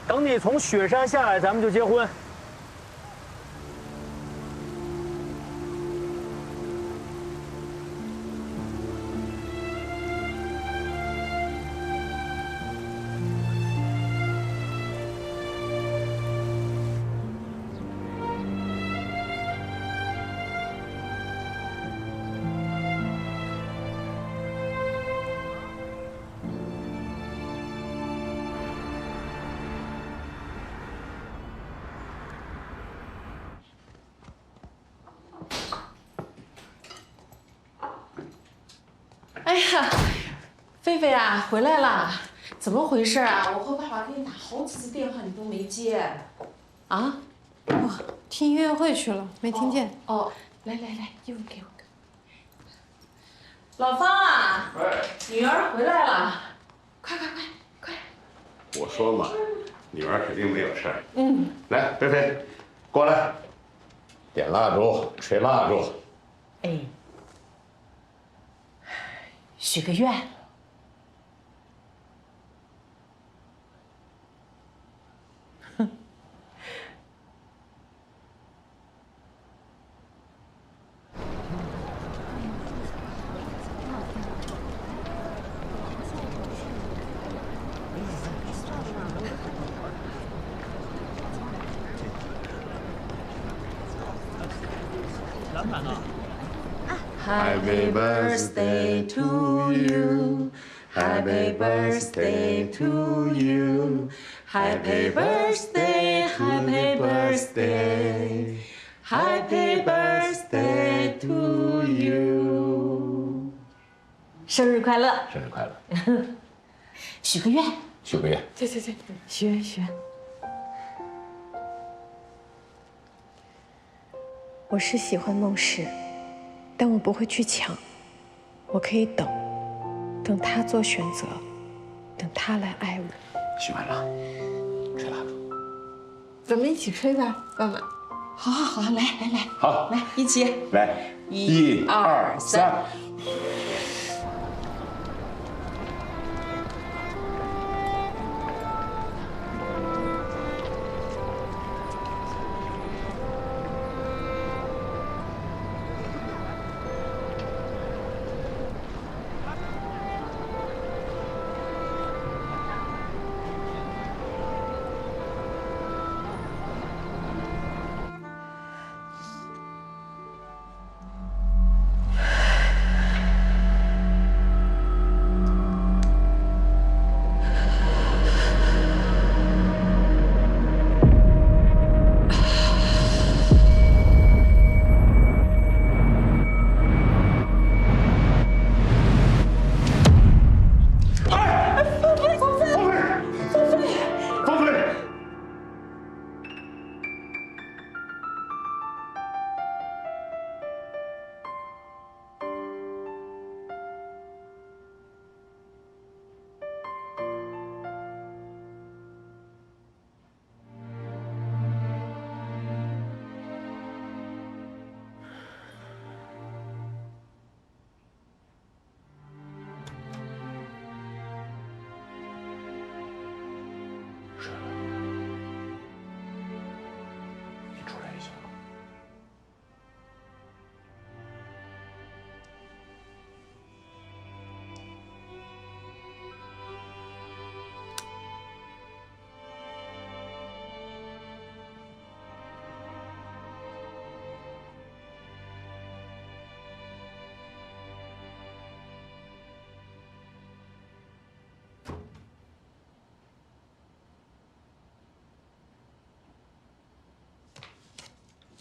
等你从雪山下来，咱们就结婚。哎呀，菲菲啊，回来啦！怎么回事啊？我和爸爸给你打好几次电话，你都没接。啊？哦，听音乐会去了，没听见。哦，来，衣服给我。老方啊，女儿回来了，快！我说嘛，女儿肯定没有事儿。嗯，来，菲菲，过来，点蜡烛，吹蜡烛。哎。许个愿。哼。蓝盘呢？Happy birthday to you. Happy birthday to you. Happy birthday, happy birthday. Happy birthday to you. 生日快乐！生日快乐！许个愿。许个愿。对，许愿。我是喜欢孟氏。但我不会去抢，我可以等他做选择，等他来爱我。许完了，吹蜡烛。咱们一起吹吧，爸爸。好，来，好，来一起，来，1、2、3。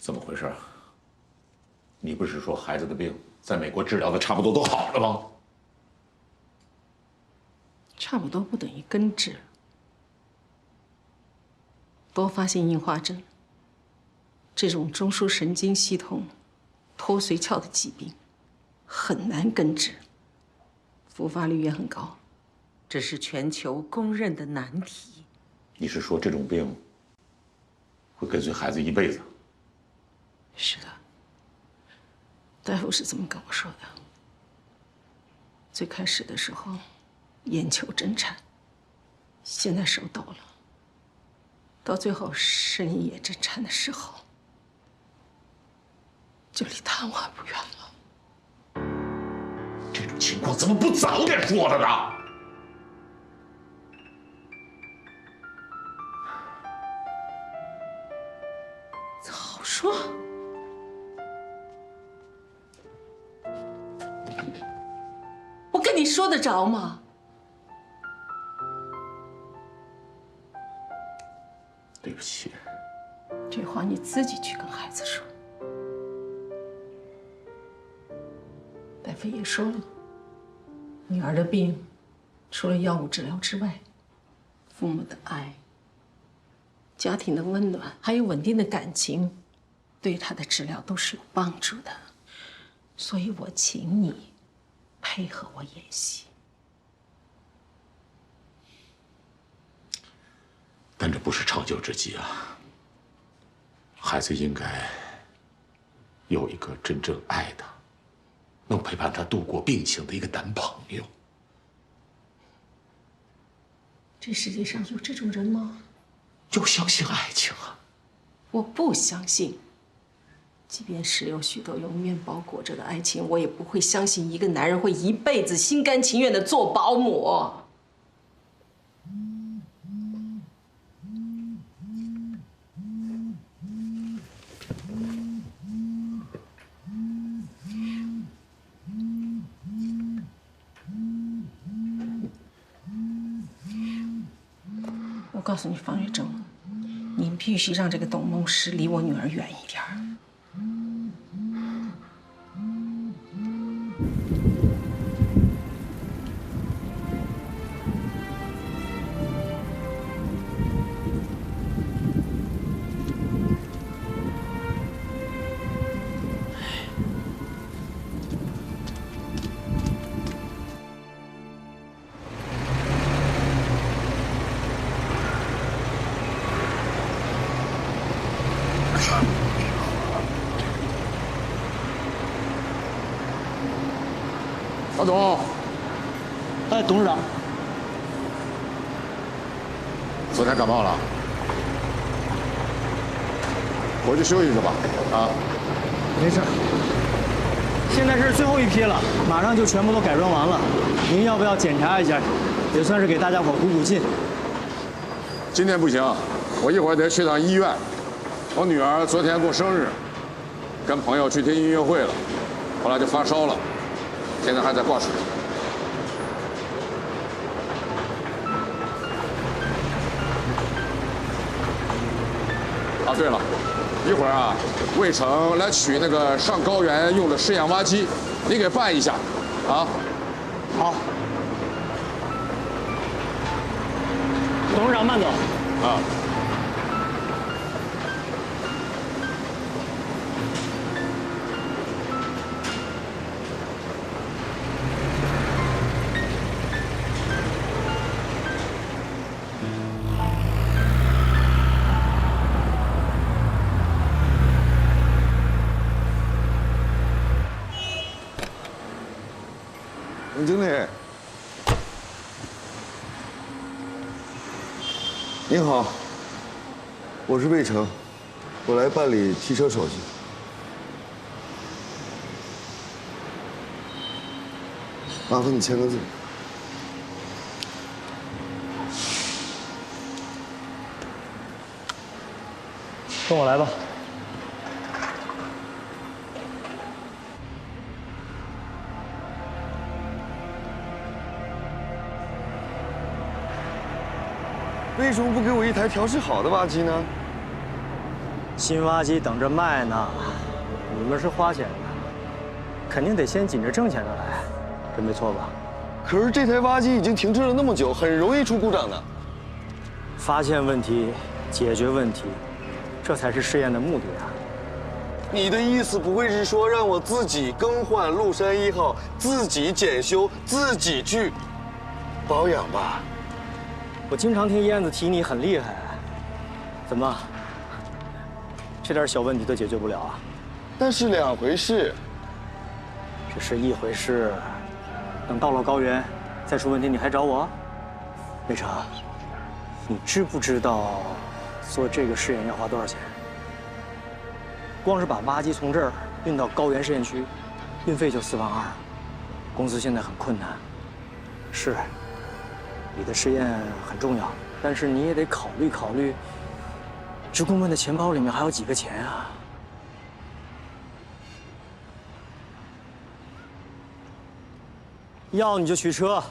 怎么回事？你不是说孩子的病在美国治疗的差不多都好了吗？差不多不等于根治。多发性硬化症这种中枢神经系统脱髓鞘的疾病很难根治，复发率也很高，这是全球公认的难题。你是说这种病会跟随孩子一辈子？是的，大夫是这么跟我说的。最开始的时候，眼球震颤，现在手抖了，到最后声音也震颤的时候，就离瘫痪不远了。这种情况怎么不早点说了呢？早说。我跟你说得着吗？对不起，这话你自己去跟孩子说。大夫也说了，女儿的病，除了药物治疗之外，父母的爱、家庭的温暖，还有稳定的感情，对她的治疗都是有帮助的。所以我请你配合我演戏。但这不是长久之计啊！孩子应该有一个真正爱他、能陪伴他度过病情的一个男朋友。这世界上有这种人吗？就相信爱情啊！我不相信。即便是有许多用面包裹着的爱情，我也不会相信一个男人会一辈子心甘情愿地做保姆。我告诉你，方月正，你必须让这个董梦石离我女儿远一点儿。老董，哎，董事长，昨天感冒了，回去休息去吧。啊，没事。现在是最后一批了，马上就全部都改装完了。您要不要检查一下？也算是给大家伙鼓劲。今天不行，我一会儿得去趟医院。我女儿昨天过生日，跟朋友去听音乐会了，后来就发烧了。现在还在挂水。啊，对了，一会儿啊，魏成来取那个上高原用的试验挖机，你给办一下，啊？好。董事长慢走。啊。总经理，您好，我是魏成，我来办理提车手续。麻烦你签个字。跟我来吧。为什么不给我一台调试好的挖机呢？新挖机等着卖呢，你们是花钱的，肯定得先紧着挣钱的来，这没错吧？可是这台挖机已经停滞了那么久，很容易出故障的。发现问题，解决问题，这才是试验的目的啊！你的意思不会是说让我自己更换陆山1号，自己检修，自己去保养吧？我经常听燕子提你很厉害，怎么？这点小问题都解决不了啊？那是两回事。这是一回事，等到了高原，再出问题你还找我？魏成，你知不知道做这个试验要花多少钱？光是把挖机从这儿运到高原试验区，运费就4万2，公司现在很困难。是，你的试验很重要，但是你也得考虑考虑，职工们的钱包里面还有几个钱啊？要你就取车，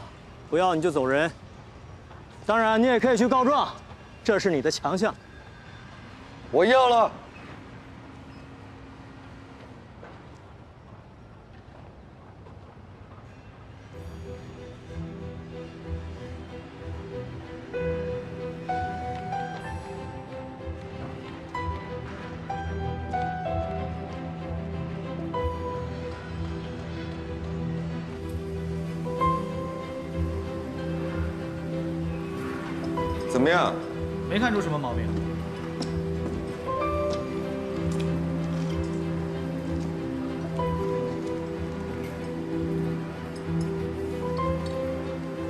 不要你就走人。当然，你也可以去告状，这是你的强项。我要了。怎么样？没看出什么毛病。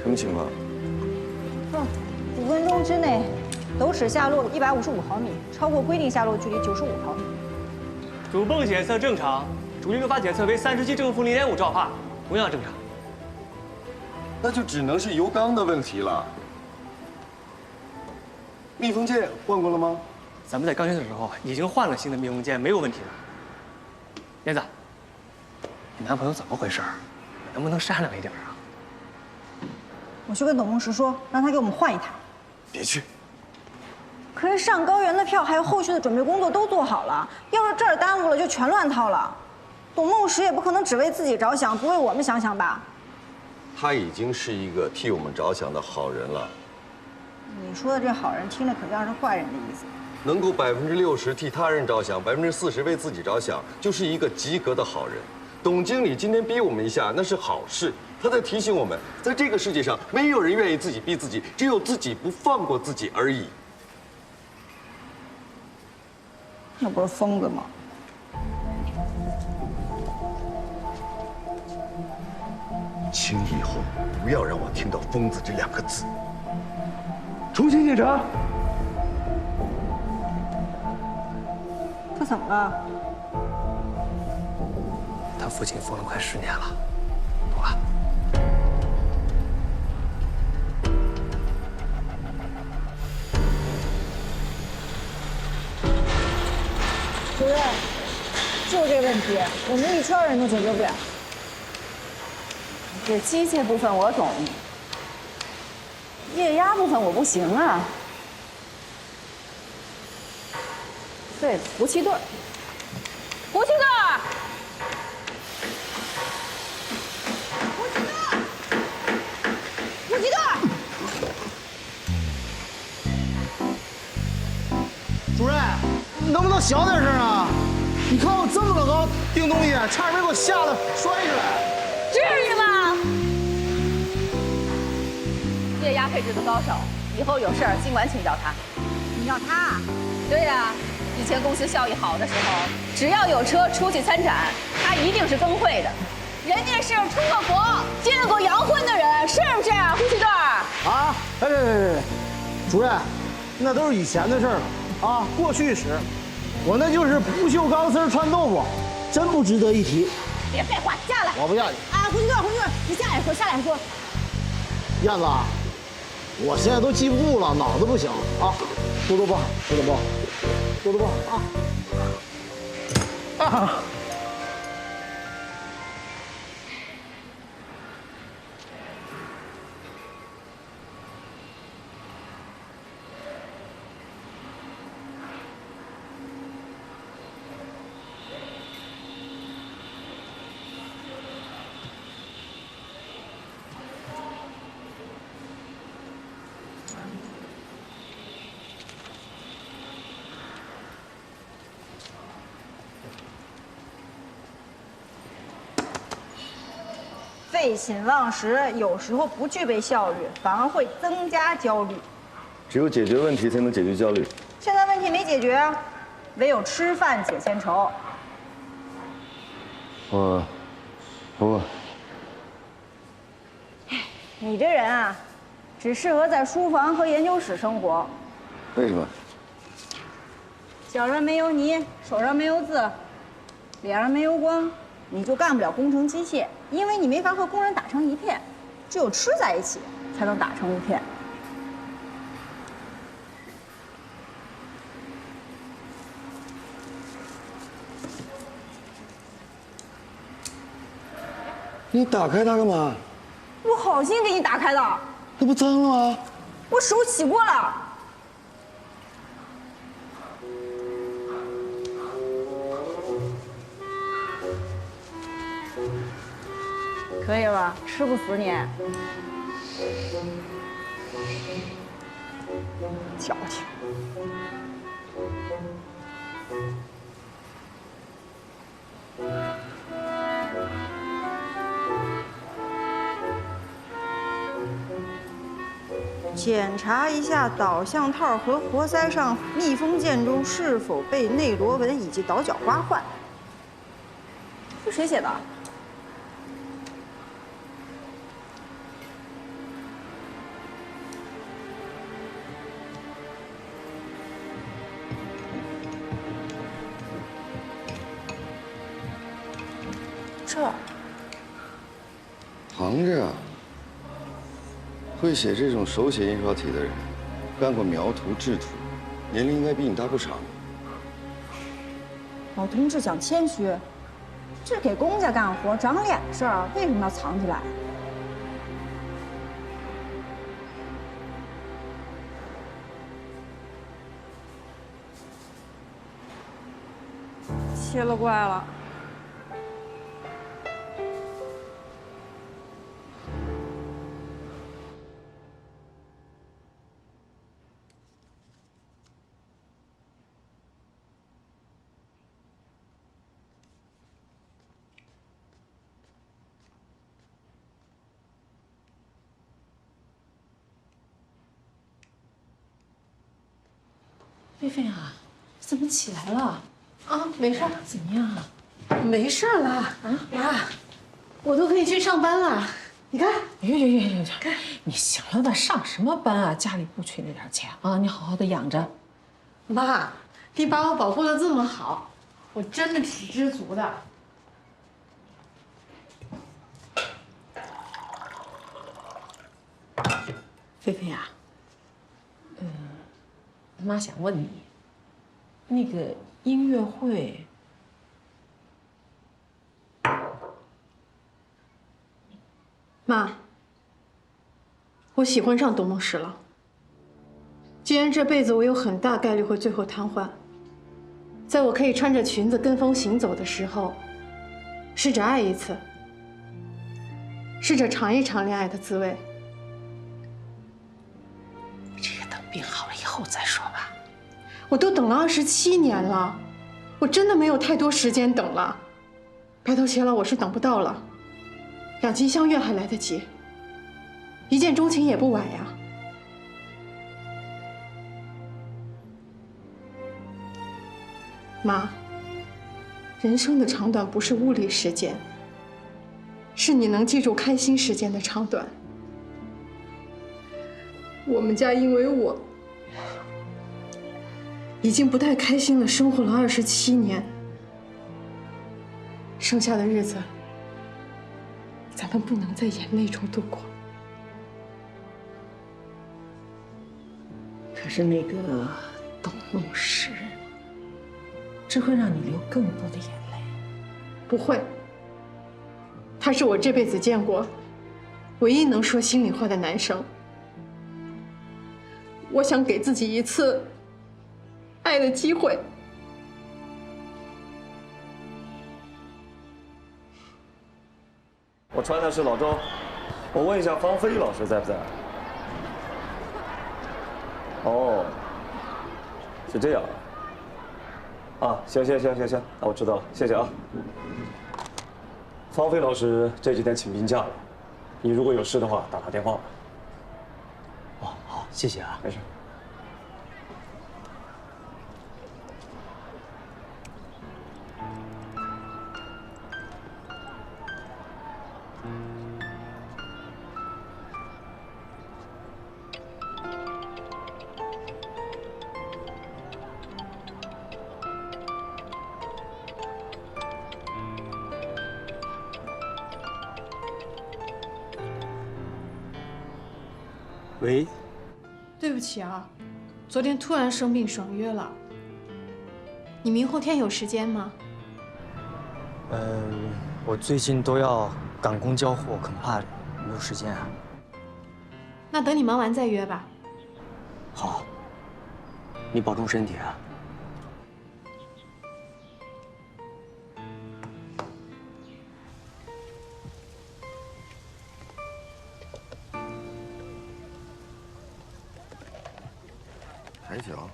什么情况5分钟之内，斗齿下落155毫米，超过规定下落距离95毫米。主泵检测正常，主力润阀检测为37正负0.5兆帕，同样正常。那就只能是油缸的问题了。密封件换过了吗？咱们在钢圈的时候已经换了新的密封件，没有问题的。燕子，你男朋友怎么回事？能不能善良一点啊？我去跟董梦石说，让他给我们换一台。别去。可是上高原的票还有后续的准备工作都做好了，要是这儿耽误了，就全乱套了。董梦石也不可能只为自己着想，不为我们想想吧？他已经是一个替我们着想的好人了。你说的这好人，听着可像是坏人的意思。能够60%替他人着想，40%为自己着想，就是一个及格的好人。董经理今天逼我们一下，那是好事。他在提醒我们，在这个世界上，没有人愿意自己逼自己，只有自己不放过自己而已。那不是疯子吗？请以后不要让我听到“疯子”这2个字。重新检查。他怎么了？他父亲疯了快10年了，懂吧？主任，就这问题，我们一圈人都解决不了。这机械部分我懂，液压部分我不行啊。对，呼气队儿，呼气队儿，呼气队儿，呼气队儿。主任，你能不能小点声啊？你看我这么个高钉东西，差点没给我吓得摔下来。至于吗？液压配置的高手，以后有事儿尽管请教他。你要他？对呀，以前公司效益好的时候，只要有车出去参展，他一定是跟会的。人家是出过国、结过洋婚的人，是不是啊，呼气队儿？啊！别，主任，那都是以前的事儿了啊，过去式。我那就是不锈钢丝穿豆腐，真不值得一提。别废话，下来！我不下去。啊，呼气队儿，你下来说，下来说。燕子，我现在都记不住了，脑子不行啊，多多包，多多包，多多包啊！啊！废寝忘食，有时候不具备效率，反而会增加焦虑。只有解决问题才能解决焦虑。现在问题没解决啊，唯有吃饭解千愁。我不饿。你这人啊，只适合在书房和研究室生活。为什么？脚上没有泥，手上没有字，脸上没有光，你就干不了工程机械，因为你没法和工人打成一片，只有吃在一起才能打成一片。你打开它干嘛？我好心给你打开的。那不脏了吗？我手洗过了。可以了，吃不死你。矫情。检查一下导向套和活塞上密封件中是否被内螺纹以及倒角刮坏。这谁写的？这藏着啊。会写这种手写印刷体的人，干过描图、制图，年龄应该比你大不少。老同志讲谦虚，这给公家干活长脸的事儿，为什么要藏起来？奇了怪了。菲菲啊，怎么起来了？啊，没事。怎么样啊？没事了啊，妈，我都可以去上班了。你看，哟，你行了吧？上什么班啊？家里不缺那点钱啊，你好好的养着。妈，你把我保护的这么好，我真的挺知足的。菲菲啊，妈想问你，那个音乐会，妈，我喜欢上董梦石了。既然这辈子我有很大概率会最后瘫痪，在我可以穿着裙子跟风行走的时候，试着爱一次，试着尝一尝恋爱的滋味。这个等病好了以后再说吧。我都等了27年了，我真的没有太多时间等了。白头偕老我是等不到了，两情相悦还来得及，一见钟情也不晚呀。妈，人生的长短不是物理时间，是你能记住开心时间的长短。我们家因为我已经不太开心了，生活了27年，剩下的日子咱们不能在眼泪中度过。可是那个董梦石，只会让你流更多的眼泪。不会，他是我这辈子见过唯一能说心里话的男生。我想给自己一次爱的机会。我穿的是老周，我问一下方飞老师在不在？哦，是这样啊。啊，行，那我知道了，谢谢啊。方飞老师这几天请病假了，你如果有事的话，打他电话吧。哦，好，谢谢啊。没事。喂，对不起啊，昨天突然生病爽约了。你明后天有时间吗？我最近都要赶工交货，恐怕没有时间啊。那等你忙完再约吧。好，你保重身体啊。海角，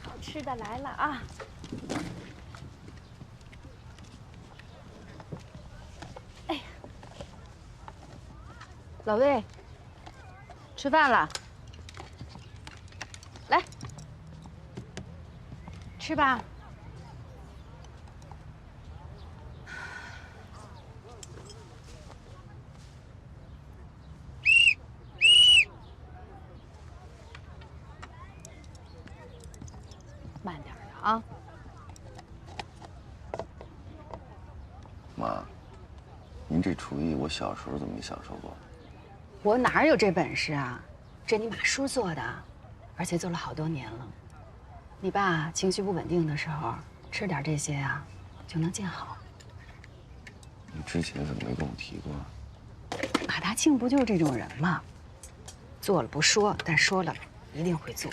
好吃的来了啊！哎，老魏，吃饭了，来，吃吧。慢点的啊！妈，您这厨艺我小时候怎么没享受过？我哪有这本事啊？这你马叔做的，而且做了好多年了。你爸情绪不稳定的时候，吃点这些啊，就能见好。你之前怎么没跟我提过？马大庆不就是这种人吗？做了不说，但说了一定会做。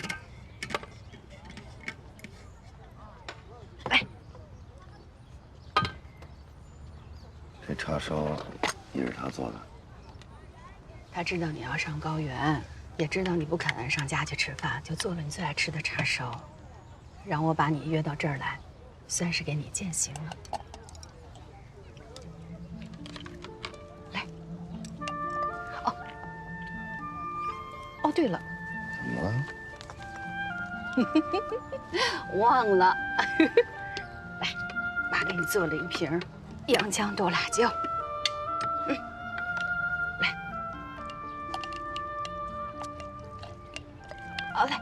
这叉烧也是他做的。他知道你要上高原，也知道你不肯上家去吃饭，就做了你最爱吃的叉烧，让我把你约到这儿来，算是给你践行了。来，哦，对了，怎么了？忘了，来，妈给你做了一瓶洋姜剁辣椒。来，好嘞，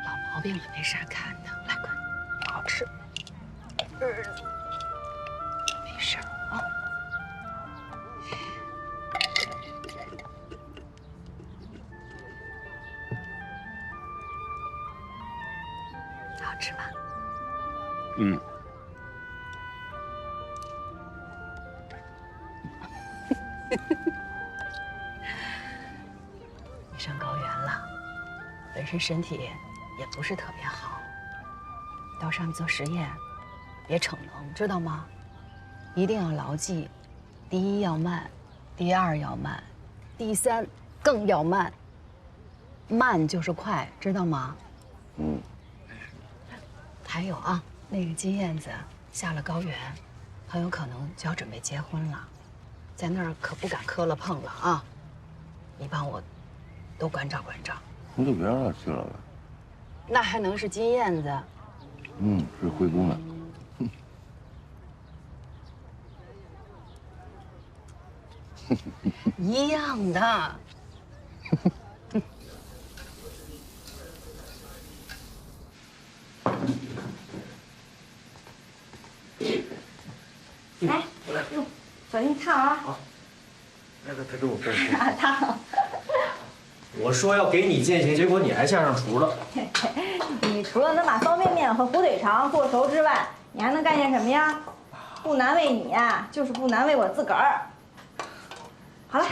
老毛病了没啥看的，来快，好吃，没事啊。好吃吧？嗯。你上高原了，本身身体也不是特别好，到上面做实验，别逞能，知道吗？一定要牢记，第一要慢，第二要慢，第三更要慢。慢就是快，知道吗？嗯。还有啊，那个金燕子下了高原，很有可能就要准备结婚了。在那儿可不敢磕了碰了啊！你帮我多关照关照。你就别让他去了呗。那还能是金燕子？嗯，是灰姑娘。一样的。来，小心烫啊！好，那个他给我背。烫。我说要给你践行，结果你还下上厨了。你除了能把方便面和火腿肠做熟之外，你还能干些什么呀？不难为你呀，就是不难为我自个儿。好了，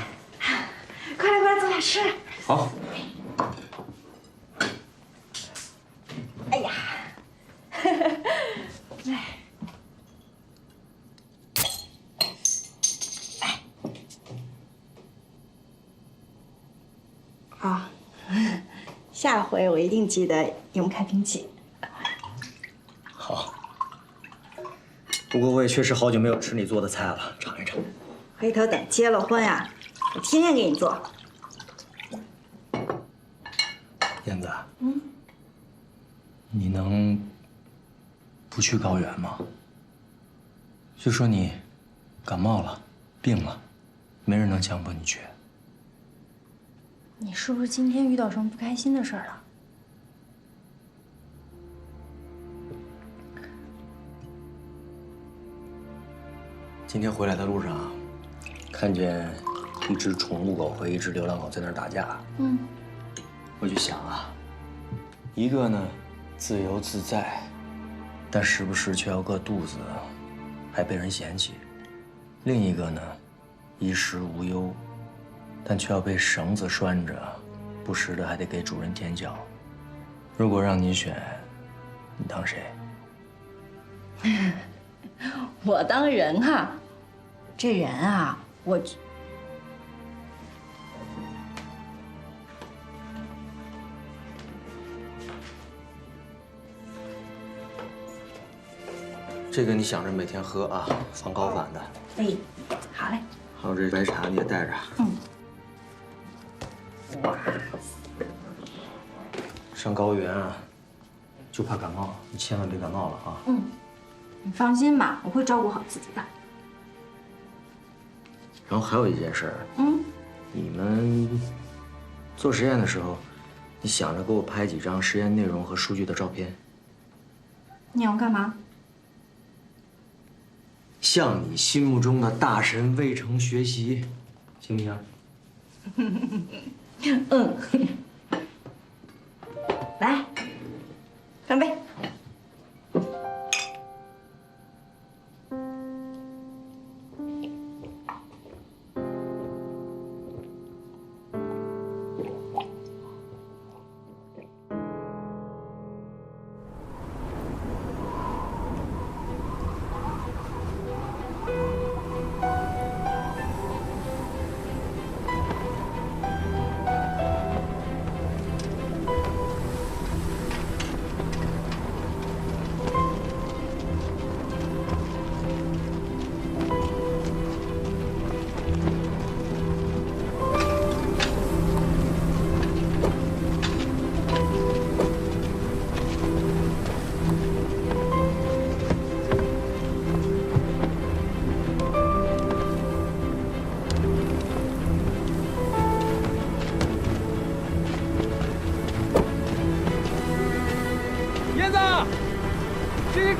快来快来，坐下吃。好。哎呀，好，下回我一定记得用开瓶器。好。不过我也确实好久没有吃你做的菜了，尝一尝。回头等结了婚啊，我天天给你做。燕子，你能不去高原吗？就说你感冒了、病了，没人能强迫你去。你是不是今天遇到什么不开心的事儿了？今天回来的路上，看见一只宠物狗和一只流浪狗在那儿打架。我就想啊，一个呢自由自在，但时不时却要饿肚子，还被人嫌弃；另一个呢，衣食无忧，但却要被绳子拴着，不时的还得给主人舔脚。如果让你选，你当谁？我当人哈，这人啊，这个你想着每天喝啊，防高反的。哎，好嘞。还有这白茶你也带着。哇，上高原啊，就怕感冒，你千万别感冒了啊。你放心吧，我会照顾好自己的。然后还有一件事，你们做实验的时候，你想着给我拍几张实验内容和数据的照片。你要干嘛？向你心目中的大神魏成学习，行不行？来，干杯！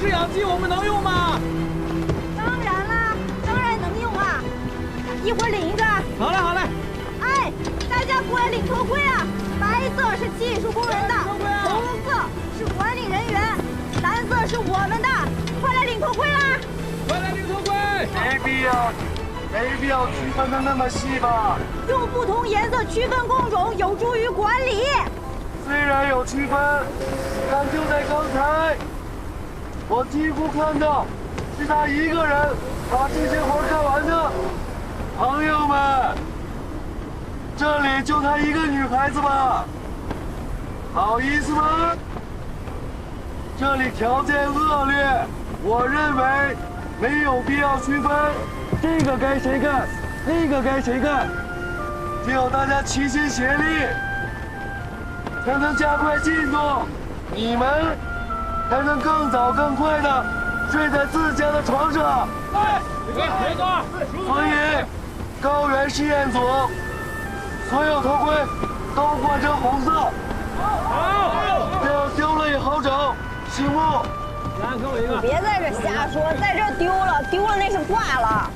制氧机我们能用吗？当然啦，当然能用啊！一会儿领一个。好嘞，好嘞。哎，大家过来领头盔啊！白色是技术工人的，红色是管理人员，蓝色是我们的。快来领头盔啦！快来领头盔！没必要区分的那么细吧？用不同颜色区分工种，有助于管理。虽然有区分，但就在刚才，我几乎看到是他一个人把这些活干完的。朋友们，这里就她一个女孩子吧？好意思吗？这里条件恶劣，我认为没有必要区分，这个该谁干，那个该谁干，只有大家齐心协力，才能加快进度，你们才能更早更快的睡在自家的床上。所以，高原试验组所有头盔都换成红色。这样丢了也好找，醒目。你别在这瞎说，在这丢了那是挂了。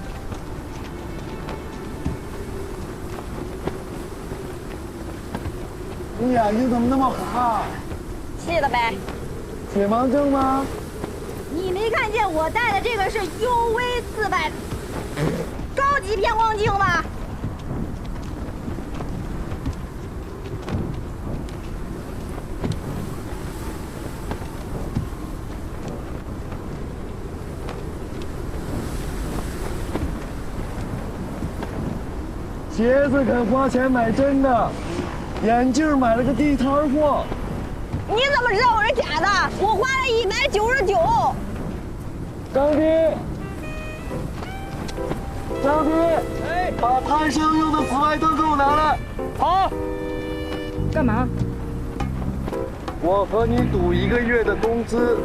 你眼睛怎么那么红啊？气了呗。血盲症吗？你没看见我戴的这个是 UV400高级偏光镜吗？鞋子肯花钱买真的，眼镜买了个地摊货。你怎么知道我是假的？我花了199。张迪，张迪，把攀升用的紫外灯给我拿来。好。干嘛？我和你赌1个月的工资，